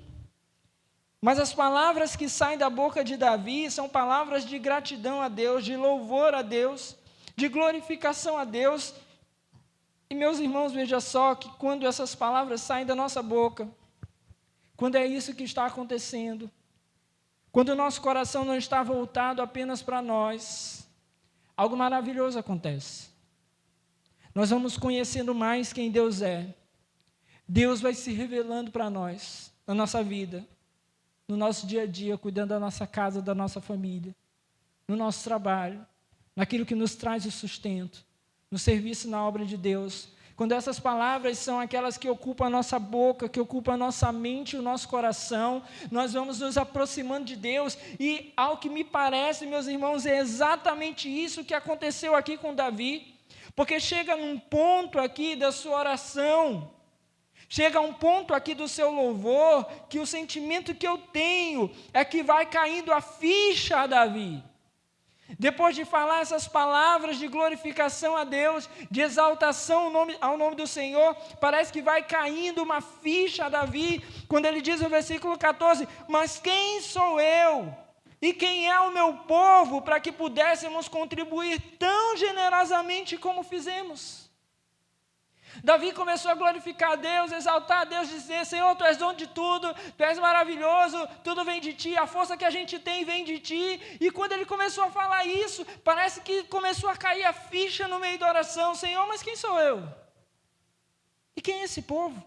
mas as palavras que saem da boca de Davi são palavras de gratidão a Deus, de louvor a Deus, de glorificação a Deus. E, meus irmãos, veja só que quando essas palavras saem da nossa boca, quando é isso que está acontecendo, quando o nosso coração não está voltado apenas para nós, algo maravilhoso acontece. Nós vamos conhecendo mais quem Deus é. Deus vai se revelando para nós, na nossa vida, no nosso dia a dia, cuidando da nossa casa, da nossa família, no nosso trabalho, naquilo que nos traz o sustento, no serviço na obra de Deus. Quando essas palavras são aquelas que ocupam a nossa boca, que ocupam a nossa mente e o nosso coração, nós vamos nos aproximando de Deus. E, ao que me parece, meus irmãos, é exatamente isso que aconteceu aqui com Davi. Porque chega num ponto aqui da sua oração, chega a um ponto aqui do seu louvor, que o sentimento que eu tenho é que vai caindo a ficha a Davi. Depois de falar essas palavras de glorificação a Deus, de exaltação ao nome do Senhor, parece que vai caindo uma ficha a Davi, quando ele diz no versículo 14: mas quem sou eu e quem é o meu povo para que pudéssemos contribuir tão generosamente como fizemos? Davi começou a glorificar a Deus, exaltar a Deus, dizer: Senhor, Tu és dono de tudo, Tu és maravilhoso, tudo vem de Ti, a força que a gente tem vem de Ti. E quando ele começou a falar isso, parece que começou a cair a ficha no meio da oração: Senhor, mas quem sou eu? E quem é esse povo?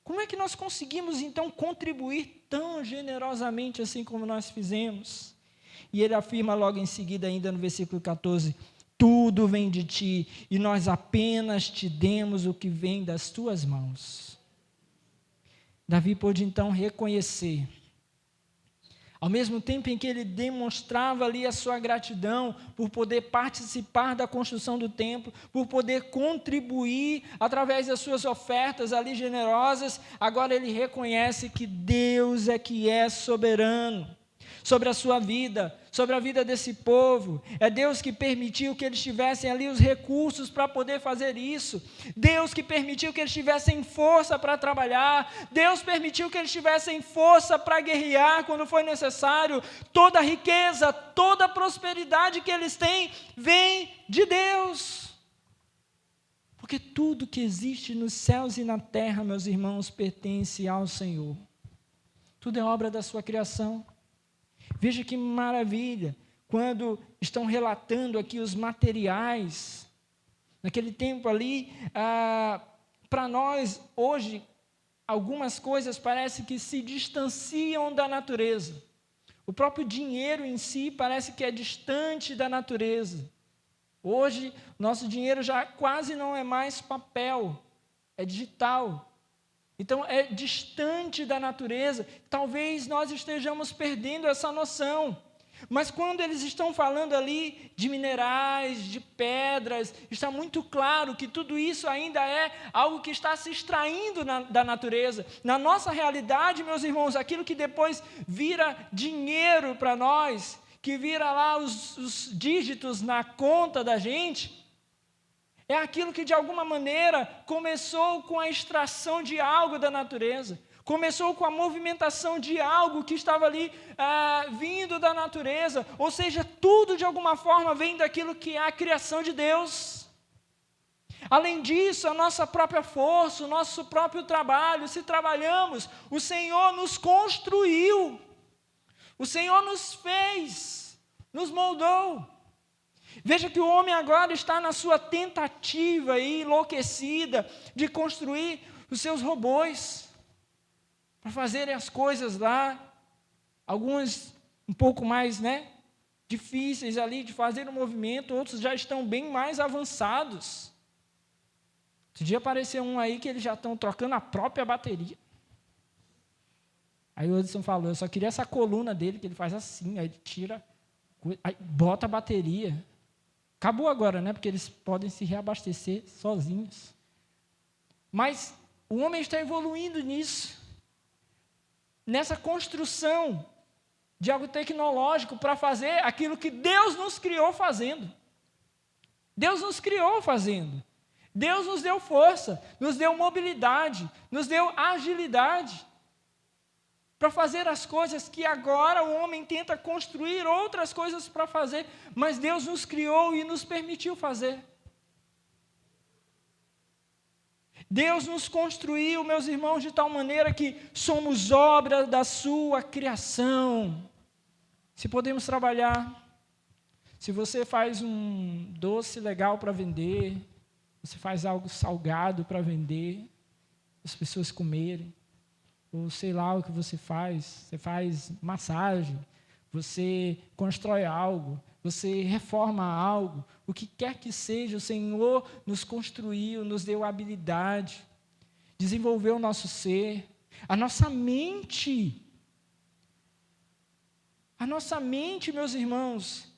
Como é que nós conseguimos então contribuir tão generosamente assim como nós fizemos? E ele afirma logo em seguida, ainda no versículo 14: tudo vem de Ti, e nós apenas Te demos o que vem das Tuas mãos. Davi pôde então reconhecer, ao mesmo tempo em que ele demonstrava ali a sua gratidão por poder participar da construção do templo, por poder contribuir através das suas ofertas ali generosas, agora ele reconhece que Deus é que é soberano sobre a sua vida, sobre a vida desse povo. É Deus que permitiu que eles tivessem ali os recursos para poder fazer isso. Deus que permitiu que eles tivessem força para trabalhar. Deus permitiu que eles tivessem força para guerrear quando foi necessário. Toda a riqueza, toda a prosperidade que eles têm vem de Deus. Porque tudo que existe nos céus e na terra, meus irmãos, pertence ao Senhor. Tudo é obra da sua criação. Veja que maravilha, quando estão relatando aqui os materiais Naquele tempo ali, para nós, hoje, algumas coisas parecem que se distanciam da natureza. O próprio dinheiro em si parece que é distante da natureza. Hoje, nosso dinheiro já quase não é mais papel, é digital. Então, é distante da natureza. Talvez nós estejamos perdendo essa noção. Mas quando eles estão falando ali de minerais, de pedras, está muito claro que tudo isso ainda é algo que está se extraindo da natureza. Na nossa realidade, meus irmãos, aquilo que depois vira dinheiro para nós, que vira lá os dígitos na conta da gente, é aquilo que de alguma maneira começou com a extração de algo da natureza. Começou com a movimentação de algo que estava ali vindo da natureza. Ou seja, tudo de alguma forma vem daquilo que é a criação de Deus. Além disso, a nossa própria força, o nosso próprio trabalho, se trabalhamos, o Senhor nos construiu. O Senhor nos fez, nos moldou. Veja que o homem agora está na sua tentativa aí, enlouquecida de construir os seus robôs. Para fazerem as coisas lá, alguns um pouco mais difíceis ali de fazer o movimento, outros já estão bem mais avançados. Outro dia apareceu um aí que eles já estão trocando a própria bateria. Aí o Edson falou, eu só queria essa coluna dele, que ele faz assim, aí ele tira, aí bota a bateria. Acabou agora, porque eles podem se reabastecer sozinhos. Mas o homem está evoluindo nisso. Nessa construção de algo tecnológico para fazer aquilo que Deus nos criou fazendo. Deus nos criou fazendo. Deus nos deu força, nos deu mobilidade, nos deu agilidade para fazer as coisas que agora o homem tenta construir outras coisas para fazer, mas Deus nos criou e nos permitiu fazer. Deus nos construiu, meus irmãos, de tal maneira que somos obra da sua criação. Se podemos trabalhar, se você faz um doce legal para vender, você faz algo salgado para vender, as pessoas comerem, ou sei lá o que você faz massagem, você constrói algo, você reforma algo, o que quer que seja, o Senhor nos construiu, nos deu habilidade, desenvolveu o nosso ser, a nossa mente, meus irmãos,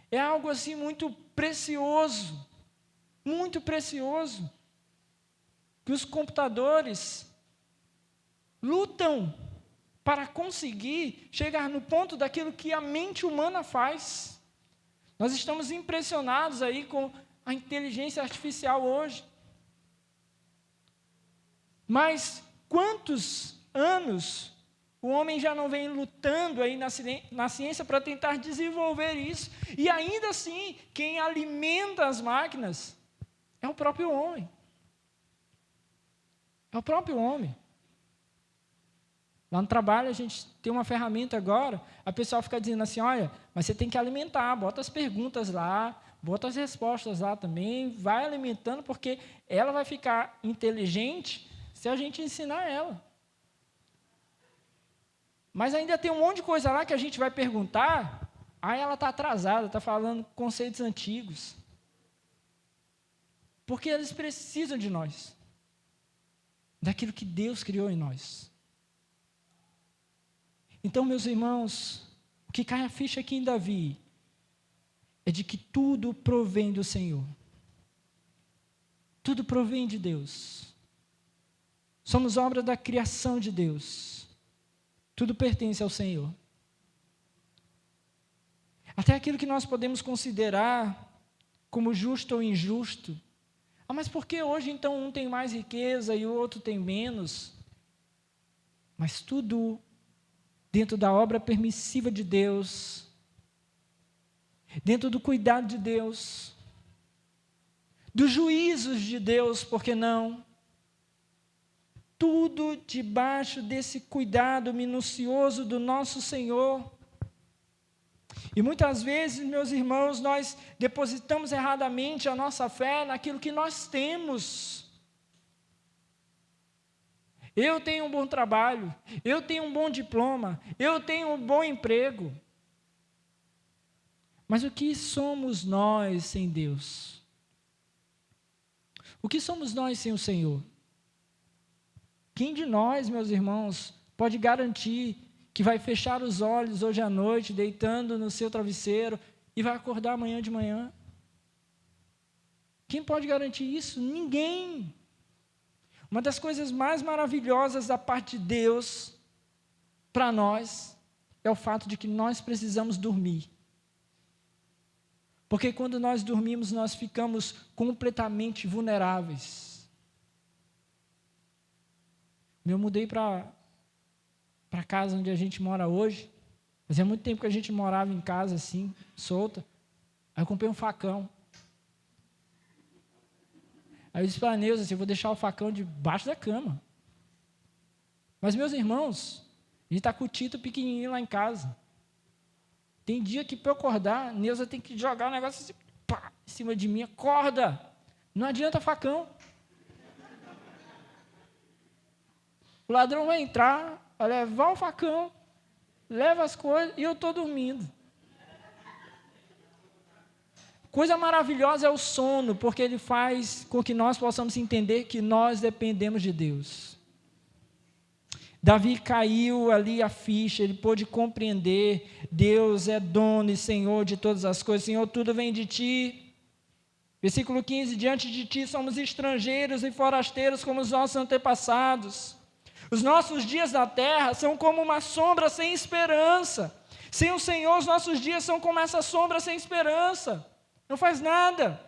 é algo assim muito precioso, que os computadores lutam para conseguir chegar no ponto daquilo que a mente humana faz. Nós estamos impressionados aí com a inteligência artificial hoje. Mas quantos anos o homem já não vem lutando aí na ciência para tentar desenvolver isso? E ainda assim, quem alimenta as máquinas é o próprio homem. É o próprio homem. Lá no trabalho, a gente tem uma ferramenta agora, a pessoa fica dizendo assim, olha, mas você tem que alimentar, bota as perguntas lá, bota as respostas lá também, vai alimentando, porque ela vai ficar inteligente se a gente ensinar ela. Mas ainda tem um monte de coisa lá que a gente vai perguntar, aí ela está atrasada, está falando conceitos antigos. Porque eles precisam de nós, daquilo que Deus criou em nós. Então, meus irmãos, o que cai a ficha aqui em Davi é de que tudo provém do Senhor. Tudo provém de Deus. Somos obra da criação de Deus. Tudo pertence ao Senhor. Até aquilo que nós podemos considerar como justo ou injusto. Ah, mas por que hoje então um tem mais riqueza e o outro tem menos? Mas tudo dentro da obra permissiva de Deus, dentro do cuidado de Deus, dos juízos de Deus, por que não? Tudo debaixo desse cuidado minucioso do nosso Senhor. E muitas vezes, meus irmãos, nós depositamos erradamente a nossa fé naquilo que nós temos. Eu tenho um bom trabalho, eu tenho um bom diploma, eu tenho um bom emprego. Mas o que somos nós sem Deus? O que somos nós sem o Senhor? Quem de nós, meus irmãos, pode garantir que vai fechar os olhos hoje à noite, deitando no seu travesseiro, e vai acordar amanhã de manhã? Quem pode garantir isso? Ninguém. Uma das coisas mais maravilhosas da parte de Deus para nós é o fato de que nós precisamos dormir. Porque quando nós dormimos, nós ficamos completamente vulneráveis. Eu mudei para a casa onde a gente mora hoje. Fazia muito tempo que a gente morava em casa assim, solta. Aí eu comprei um facão. Aí eu disse para a Neuza assim, eu vou deixar o facão debaixo da cama. Mas, meus irmãos, a gente está com o Tito pequenininho lá em casa. Tem dia que para eu acordar, a Neuza tem que jogar um negócio assim, pá, em cima de mim, acorda. Não adianta facão. O ladrão vai entrar, vai levar o facão, leva as coisas e eu estou dormindo. Coisa maravilhosa é o sono, porque ele faz com que nós possamos entender que nós dependemos de Deus. Davi caiu ali a ficha, ele pôde compreender, Deus é dono e Senhor de todas as coisas, Senhor, tudo vem de Ti. Versículo 15, diante de Ti somos estrangeiros e forasteiros como os nossos antepassados. Os nossos dias na terra são como uma sombra sem esperança. Sem o Senhor, os nossos dias são como essa sombra sem esperança. Não faz nada.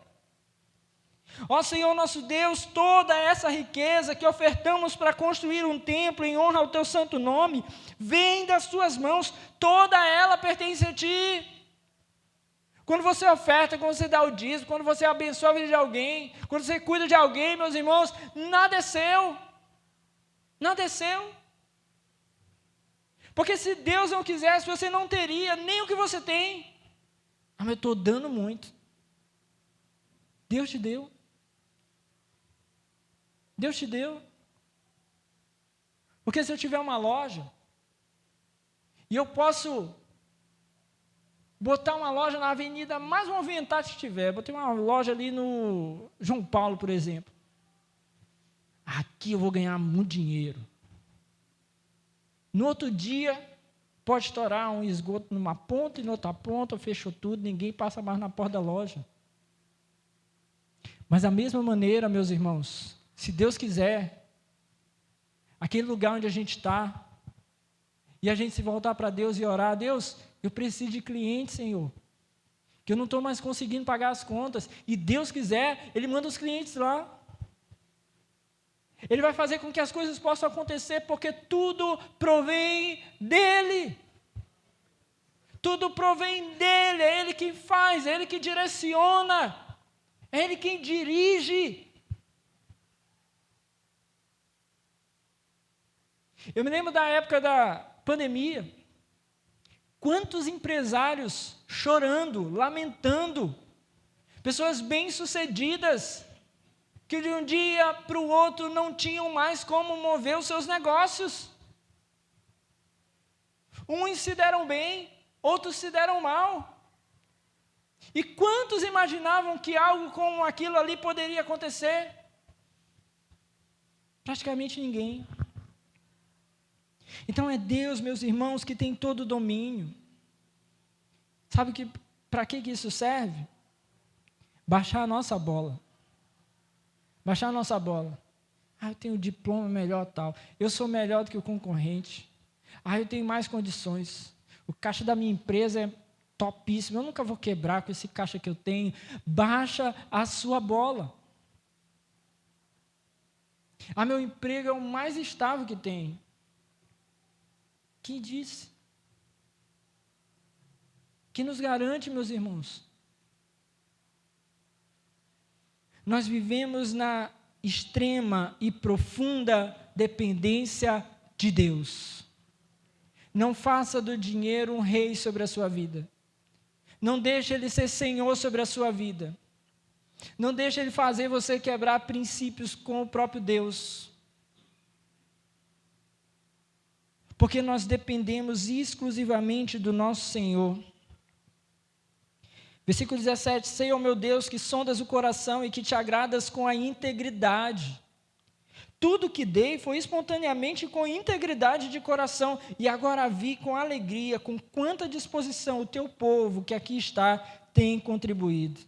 Ó Senhor nosso Deus, toda essa riqueza que ofertamos para construir um templo em honra ao Teu santo nome, vem das Tuas mãos, toda ela pertence a Ti. Quando você oferta, quando você dá o dízimo, quando você abençoa a vida de alguém, quando você cuida de alguém, meus irmãos, nada é seu. Nada é seu. Porque se Deus não quisesse, você não teria nem o que você tem. Ah, mas eu estou dando muito. Deus te deu. Deus te deu. Porque se eu tiver uma loja, e eu posso botar uma loja na avenida mais movimentada que tiver, botei uma loja ali no João Paulo, por exemplo. Aqui eu vou ganhar muito dinheiro. No outro dia, pode estourar um esgoto numa ponta e na outra ponta, fechou tudo, ninguém passa mais na porta da loja. Mas da mesma maneira, meus irmãos, se Deus quiser, aquele lugar onde a gente está, e a gente se voltar para Deus e orar, Deus, eu preciso de clientes, Senhor, que eu não estou mais conseguindo pagar as contas, e Deus quiser, Ele manda os clientes lá. Ele vai fazer com que as coisas possam acontecer, porque tudo provém dEle. Tudo provém dEle, é Ele quem faz, é Ele que direciona, é Ele quem dirige. Eu me lembro da época da pandemia, quantos empresários chorando, lamentando, pessoas bem-sucedidas, que de um dia para o outro não tinham mais como mover os seus negócios. Uns se deram bem, outros se deram mal. E quantos imaginavam que algo como aquilo ali poderia acontecer? Praticamente ninguém. Então é Deus, meus irmãos, que tem todo o domínio. Sabe para que isso serve? Baixar a nossa bola. Baixar a nossa bola. Ah, eu tenho um diploma melhor tal. Eu sou melhor do que o concorrente. Ah, eu tenho mais condições. O caixa da minha empresa é topíssimo. Eu nunca vou quebrar com esse caixa que eu tenho. Baixa a sua bola. Ah, meu emprego é o mais estável que tem. Quem disse? Que nos garante, meus irmãos? Nós vivemos na extrema e profunda dependência de Deus. Não faça do dinheiro um rei sobre a sua vida. Não deixe ele ser senhor sobre a sua vida. Não deixe ele fazer você quebrar princípios com o próprio Deus. Porque nós dependemos exclusivamente do nosso Senhor. Versículo 17, sei, ó meu Deus, que sondas o coração e que te agradas com a integridade. Tudo que dei foi espontaneamente com integridade de coração, e agora vi com alegria, com quanta disposição o teu povo que aqui está tem contribuído.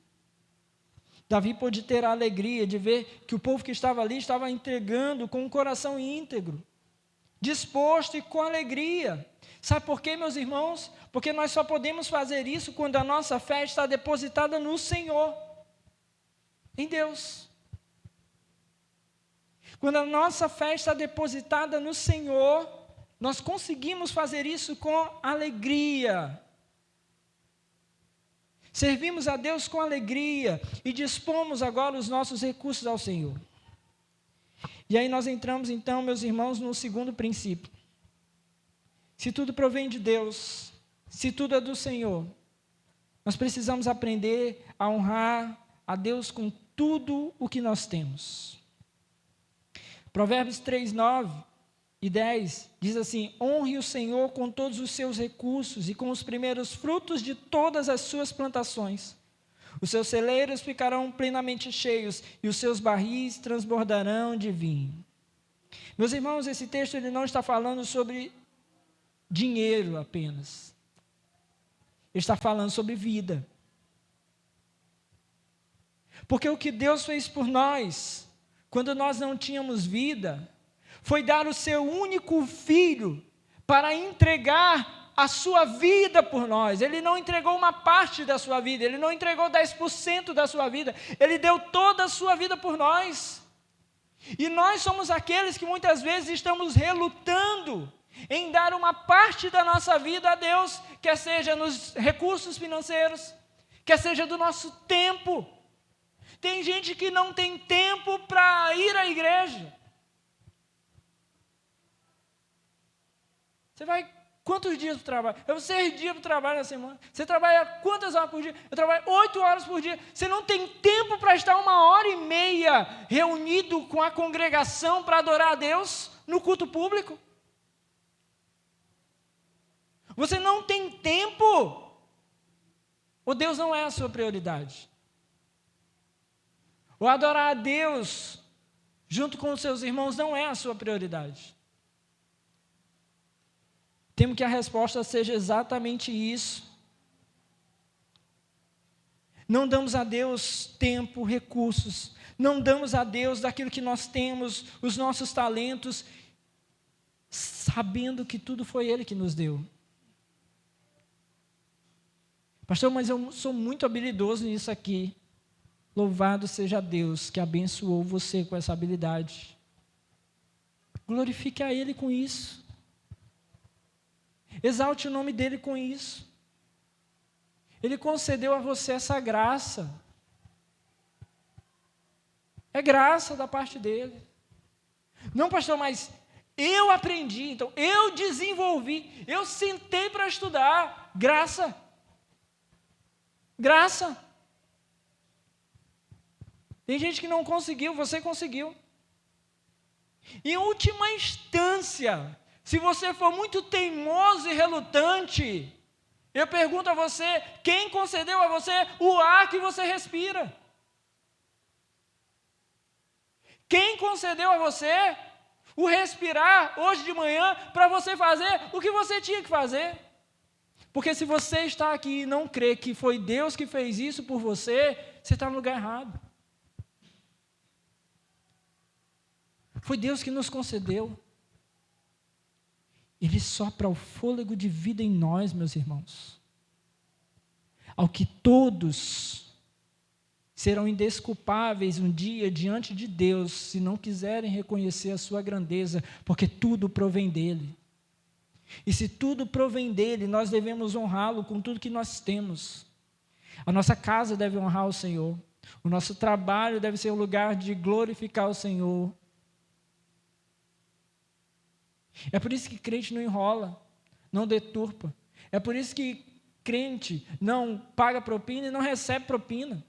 Davi pôde ter a alegria de ver que o povo que estava ali estava entregando com um coração íntegro, disposto e com alegria. Sabe por quê, meus irmãos? Porque nós só podemos fazer isso quando a nossa fé está depositada no Senhor, em Deus. Quando a nossa fé está depositada no Senhor, nós conseguimos fazer isso com alegria. Servimos a Deus com alegria e dispomos agora os nossos recursos ao Senhor. E aí nós entramos então, meus irmãos, no segundo princípio. Se tudo provém de Deus, se tudo é do Senhor, nós precisamos aprender a honrar a Deus com tudo o que nós temos. Provérbios 3, 9 e 10 diz assim: honre o Senhor com todos os seus recursos e com os primeiros frutos de todas as suas plantações. Os seus celeiros ficarão plenamente cheios e os seus barris transbordarão de vinho. Meus irmãos, esse texto ele não está falando sobre dinheiro apenas. Ele está falando sobre vida. Porque o que Deus fez por nós, quando nós não tínhamos vida, foi dar o seu único filho para entregar a sua vida por nós. Ele não entregou uma parte da sua vida, ele não entregou 10% da sua vida, ele deu toda a sua vida por nós. E nós somos aqueles que muitas vezes estamos relutando em dar uma parte da nossa vida a Deus, quer seja nos recursos financeiros, quer seja do nosso tempo. Tem gente que não tem tempo para ir à igreja. Você vai quantos dias para o trabalho? Eu vou 6 dias para o trabalho na semana. Você trabalha quantas horas por dia? Eu trabalho 8 horas por dia. Você não tem tempo para estar 1h30 reunido com a congregação para adorar a Deus no culto público? Você não tem tempo? Ou Deus não é a sua prioridade? Ou adorar a Deus junto com os seus irmãos não é a sua prioridade? Temo que a resposta seja exatamente isso. Não damos a Deus tempo, recursos. Não damos a Deus daquilo que nós temos, os nossos talentos, sabendo que tudo foi Ele que nos deu. Pastor, mas eu sou muito habilidoso nisso aqui. Louvado seja Deus que abençoou você com essa habilidade. Glorifique a Ele com isso. Exalte o nome dEle com isso. Ele concedeu a você essa graça. É graça da parte dEle. Não, pastor, mas eu aprendi, então eu desenvolvi, eu sentei para estudar. Graça. Graça. Tem gente que não conseguiu, você conseguiu. Em última instância, se você for muito teimoso e relutante, eu pergunto a você, quem concedeu a você o ar que você respira? Quem concedeu a você o respirar hoje de manhã para você fazer o que você tinha que fazer? Porque se você está aqui e não crê que foi Deus que fez isso por você, você está no lugar errado. Foi Deus que nos concedeu. Ele sopra o fôlego de vida em nós, meus irmãos. Ao que todos serão indesculpáveis um dia diante de Deus, se não quiserem reconhecer a sua grandeza, porque tudo provém dEle. E se tudo provém dEle, nós devemos honrá-lo com tudo que nós temos. A nossa casa deve honrar o Senhor. O nosso trabalho deve ser um lugar de glorificar o Senhor. É por isso que crente não enrola, não deturpa. É por isso que crente não paga propina e não recebe propina.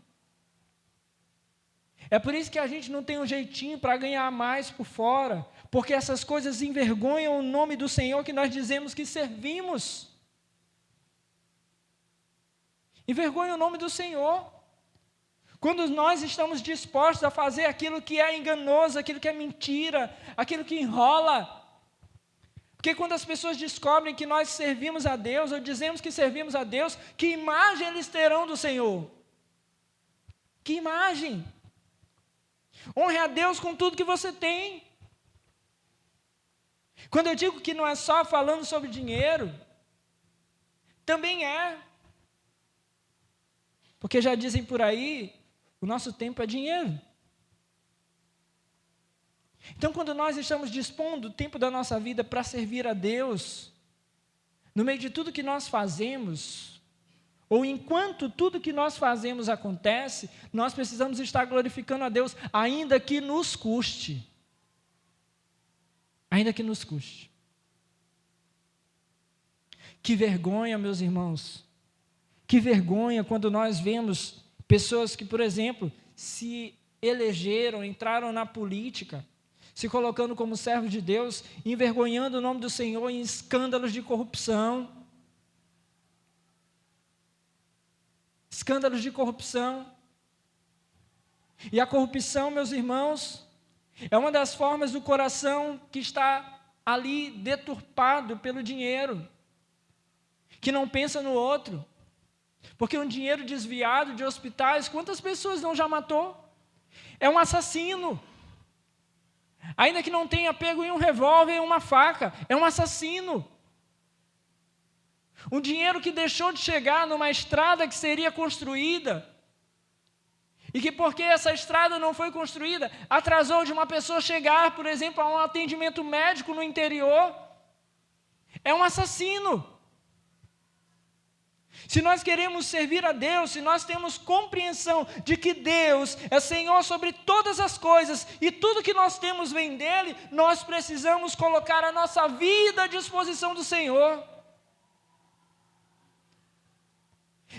É por isso que a gente não tem um jeitinho para ganhar mais por fora, porque essas coisas envergonham o nome do Senhor que nós dizemos que servimos. Envergonha o nome do Senhor. Quando nós estamos dispostos a fazer aquilo que é enganoso, aquilo que é mentira, aquilo que enrola. Porque quando as pessoas descobrem que nós servimos a Deus, ou dizemos que servimos a Deus, que imagem eles terão do Senhor? Que imagem? Honre a Deus com tudo que você tem. Quando eu digo que não é só falando sobre dinheiro, também é. Porque já dizem por aí, o nosso tempo é dinheiro. Então, quando nós estamos dispondo o tempo da nossa vida para servir a Deus, no meio de tudo que nós fazemos, ou enquanto tudo que nós fazemos acontece, nós precisamos estar glorificando a Deus, ainda que nos custe. Ainda que nos custe. Que vergonha, meus irmãos. Que vergonha quando nós vemos pessoas que, por exemplo, se elegeram, entraram na política, se colocando como servos de Deus, envergonhando o nome do Senhor em escândalos de corrupção. Escândalos de corrupção. E a corrupção, meus irmãos, é uma das formas do coração que está ali deturpado pelo dinheiro, que não pensa no outro. Porque um dinheiro desviado de hospitais, quantas pessoas não já matou? É um assassino. Ainda que não tenha pego em um revólver e uma faca, é um assassino. Um dinheiro que deixou de chegar numa estrada que seria construída, e que porque essa estrada não foi construída, atrasou de uma pessoa chegar, por exemplo, a um atendimento médico no interior, é um assassino. Se nós queremos servir a Deus, se nós temos compreensão de que Deus é Senhor sobre todas as coisas e tudo que nós temos vem dEle, nós precisamos colocar a nossa vida à disposição do Senhor.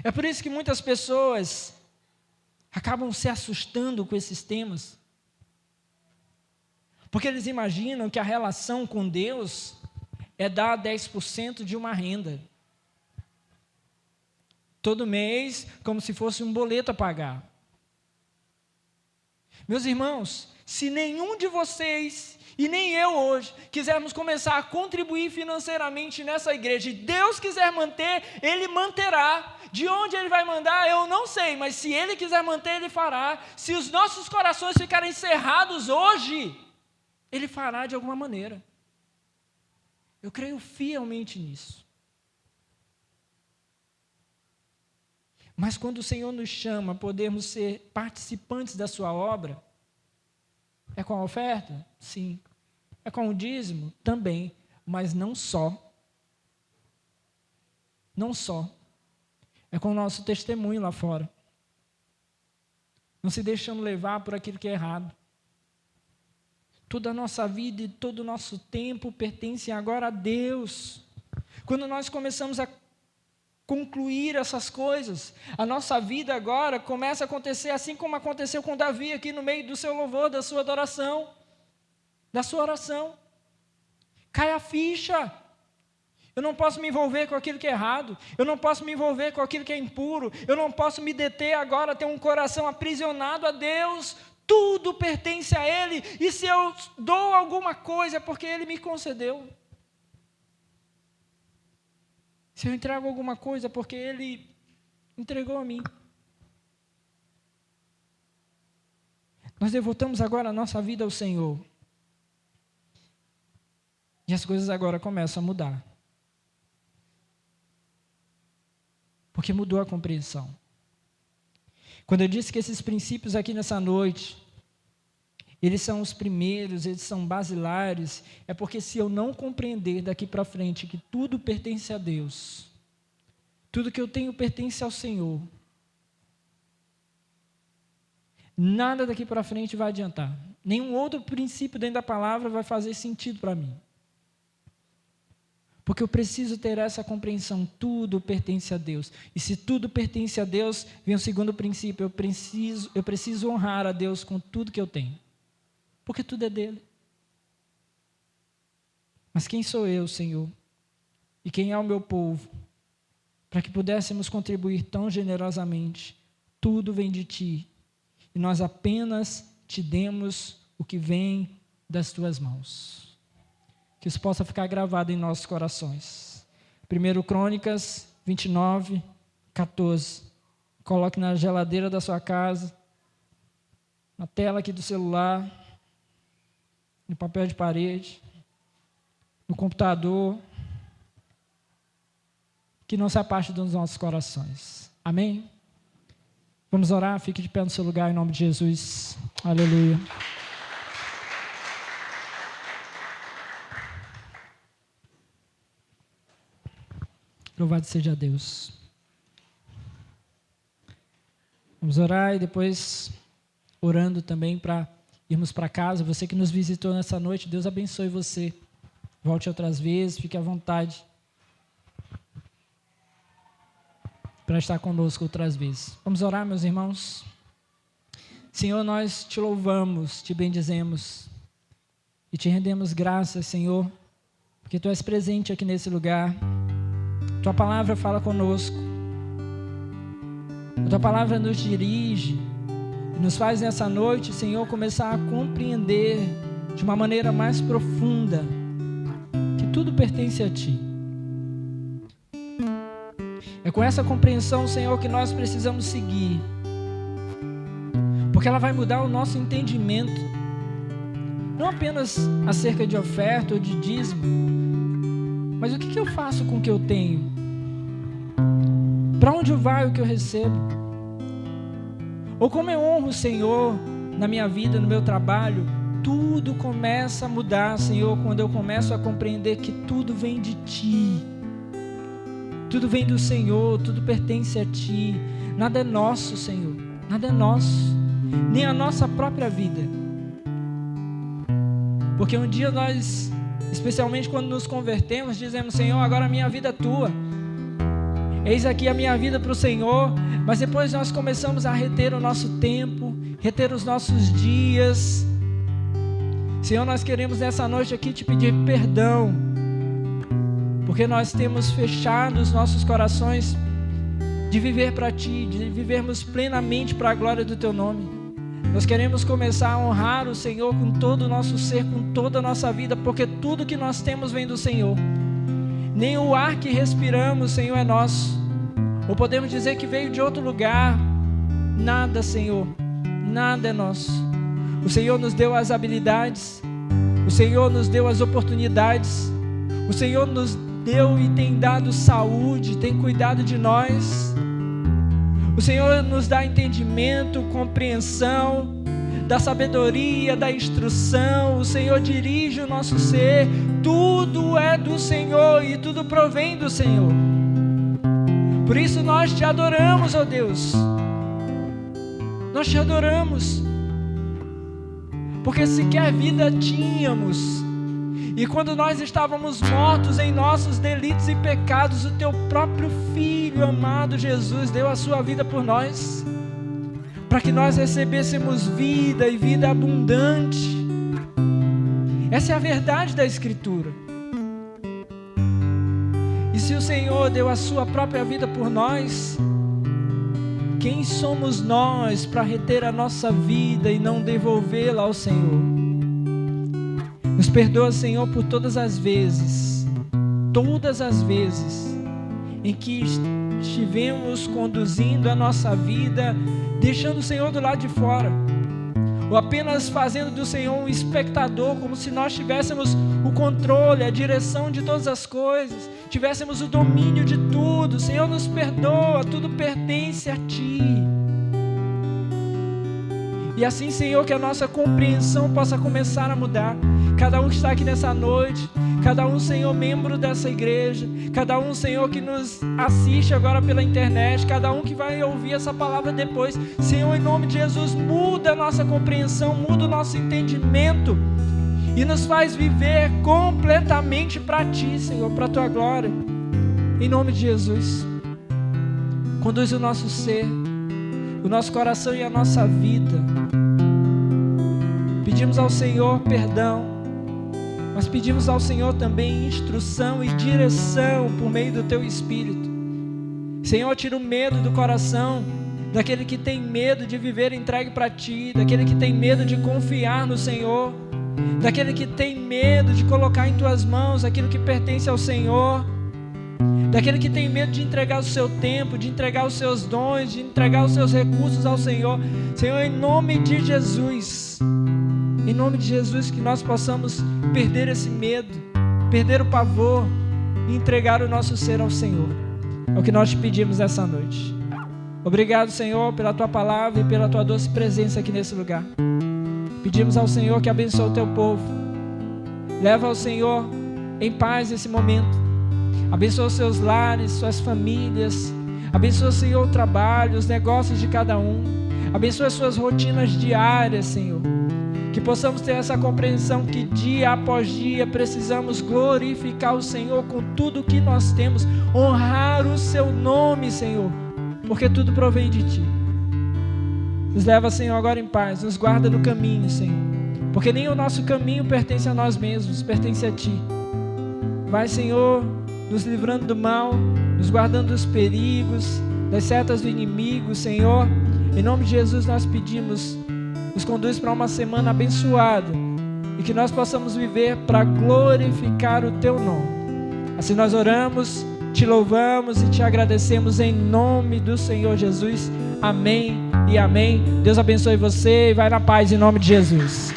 É por isso que muitas pessoas acabam se assustando com esses temas, porque eles imaginam que a relação com Deus é dar 10% de uma renda. Todo mês, como se fosse um boleto a pagar. Meus irmãos, se nenhum de vocês, e nem eu hoje, quisermos começar a contribuir financeiramente nessa igreja, e Deus quiser manter, Ele manterá. De onde Ele vai mandar, eu não sei, mas se Ele quiser manter, Ele fará. Se os nossos corações ficarem cerrados hoje, Ele fará de alguma maneira. Eu creio fielmente nisso. Mas quando o Senhor nos chama a podermos ser participantes da sua obra, é com a oferta? Sim. É com o dízimo? Também. Mas não só. Não só. É com o nosso testemunho lá fora. Não se deixando levar por aquilo que é errado. Toda a nossa vida e todo o nosso tempo pertence agora a Deus. Quando nós começamos a concluir essas coisas, a nossa vida agora começa a acontecer assim como aconteceu com Davi aqui no meio do seu louvor, da sua adoração, da sua oração. Cai a ficha. Eu não posso me envolver com aquilo que é errado, eu não posso me envolver com aquilo que é impuro, eu não posso me deter agora a ter um coração aprisionado a Deus. Tudo pertence a Ele, e se eu dou alguma coisa é porque Ele me concedeu. Se eu entrego alguma coisa, porque Ele entregou a mim. Nós devotamos agora a nossa vida ao Senhor. E as coisas agora começam a mudar. Porque mudou a compreensão. Quando eu disse que esses princípios aqui nessa noite, eles são os primeiros, eles são basilares, é porque se eu não compreender daqui para frente que tudo pertence a Deus, tudo que eu tenho pertence ao Senhor, nada daqui para frente vai adiantar. Nenhum outro princípio dentro da palavra vai fazer sentido para mim. Porque eu preciso ter essa compreensão, tudo pertence a Deus. E se tudo pertence a Deus, vem o segundo princípio, eu preciso honrar a Deus com tudo que eu tenho. Porque tudo é dele. Mas quem sou eu, Senhor? E quem é o meu povo? Para que pudéssemos contribuir tão generosamente. Tudo vem de Ti. E nós apenas Te demos o que vem das Tuas mãos. Que isso possa ficar gravado em nossos corações. 1 Crônicas 29, 14. Coloque na geladeira da sua casa, na tela aqui do celular, no papel de parede, no computador, que não se aparte dos nossos corações. Amém? Vamos orar? Fique de pé no seu lugar em nome de Jesus. Aleluia. Louvado seja Deus. Vamos orar e depois orando também para irmos para casa. Você que nos visitou nessa noite, Deus abençoe você. Volte outras vezes, fique à vontade para estar conosco outras vezes. Vamos orar, meus irmãos? Senhor, nós Te louvamos, Te bendizemos e Te rendemos graças, Senhor, porque Tu és presente aqui nesse lugar. Tua palavra fala conosco. A Tua palavra nos dirige e nos faz nessa noite, Senhor, começar a compreender de uma maneira mais profunda que tudo pertence a Ti. É com essa compreensão, Senhor, que nós precisamos seguir, porque ela vai mudar o nosso entendimento, não apenas acerca de oferta ou de dízimo, mas o que eu faço com o que eu tenho? Para onde vai o que eu recebo? Ou como eu honro o Senhor na minha vida, no meu trabalho? Tudo começa a mudar, Senhor, quando eu começo a compreender que tudo vem de Ti. Tudo vem do Senhor, tudo pertence a Ti. Nada é nosso, Senhor. Nada é nosso. Nem a nossa própria vida. Porque um dia nós, especialmente quando nos convertemos, dizemos: Senhor, agora a minha vida é Tua. Eis aqui a minha vida para o Senhor. Mas depois nós começamos a reter o nosso tempo, reter os nossos dias. Senhor, nós queremos nessa noite aqui Te pedir perdão, porque nós temos fechado os nossos corações de viver para Ti, de vivermos plenamente para a glória do Teu nome. Nós queremos começar a honrar o Senhor com todo o nosso ser, com toda a nossa vida, porque tudo que nós temos vem do Senhor. Nem o ar que respiramos, Senhor, é nosso. Ou podemos dizer que veio de outro lugar. Nada, Senhor, nada é nosso. O Senhor nos deu as habilidades, o Senhor nos deu as oportunidades, o Senhor nos deu e tem dado saúde, tem cuidado de nós. O Senhor nos dá entendimento, compreensão, da sabedoria, da instrução. O Senhor dirige o nosso ser. Tudo é do Senhor e tudo provém do Senhor. Por isso nós Te adoramos, ó Deus. Nós Te adoramos. Porque sequer vida tínhamos. E quando nós estávamos mortos em nossos delitos e pecados, o Teu próprio Filho amado Jesus deu a Sua vida por nós, para que nós recebêssemos vida e vida abundante. Essa é a verdade da Escritura. E se o Senhor deu a Sua própria vida por nós, quem somos nós para reter a nossa vida e não devolvê-la ao Senhor? Nos perdoa, Senhor, por todas as vezes em que estivemos conduzindo a nossa vida, deixando o Senhor do lado de fora, ou apenas fazendo do Senhor um espectador, como se nós tivéssemos o controle, a direção de todas as coisas, tivéssemos o domínio de tudo. Senhor, nos perdoa, tudo pertence a Ti. E assim, Senhor, que a nossa compreensão possa começar a mudar. Cada um que está aqui nessa noite, cada um, Senhor, membro dessa igreja, cada um, Senhor, que nos assiste agora pela internet, cada um que vai ouvir essa palavra depois. Senhor, em nome de Jesus, muda a nossa compreensão, muda o nosso entendimento e nos faz viver completamente para Ti, Senhor, para a Tua glória. Em nome de Jesus, conduz o nosso ser, o nosso coração e a nossa vida. Pedimos ao Senhor perdão, mas pedimos ao Senhor também instrução e direção por meio do Teu Espírito. Senhor, tira o medo do coração daquele que tem medo de viver entregue para Ti, daquele que tem medo de confiar no Senhor, daquele que tem medo de colocar em Tuas mãos aquilo que pertence ao Senhor, daquele que tem medo de entregar o seu tempo, de entregar os seus dons, de entregar os seus recursos ao Senhor. Senhor, em nome de Jesus, que nós possamos perder esse medo, perder o pavor e entregar o nosso ser ao Senhor. É o que nós te pedimos essa noite. Obrigado, Senhor, pela Tua palavra e pela Tua doce presença aqui nesse lugar. Pedimos ao Senhor que abençoe o Teu povo. Leva ao Senhor em paz esse momento. Abençoa os seus lares, suas famílias. Abençoa, Senhor, o trabalho, os negócios de cada um. Abençoa as suas rotinas diárias, Senhor. Que possamos ter essa compreensão que dia após dia precisamos glorificar o Senhor com tudo que nós temos. Honrar o Seu nome, Senhor, porque tudo provém de Ti. Nos leva, Senhor, agora em paz. Nos guarda no caminho, Senhor, porque nem o nosso caminho pertence a nós mesmos, pertence a Ti. Vai, Senhor, nos livrando do mal, nos guardando dos perigos, das setas do inimigo, Senhor. Em nome de Jesus nós pedimos, nos conduz para uma semana abençoada e que nós possamos viver para glorificar o Teu nome. Assim nós oramos, Te louvamos e Te agradecemos em nome do Senhor Jesus. Amém e amém. Deus abençoe você e vai na paz em nome de Jesus.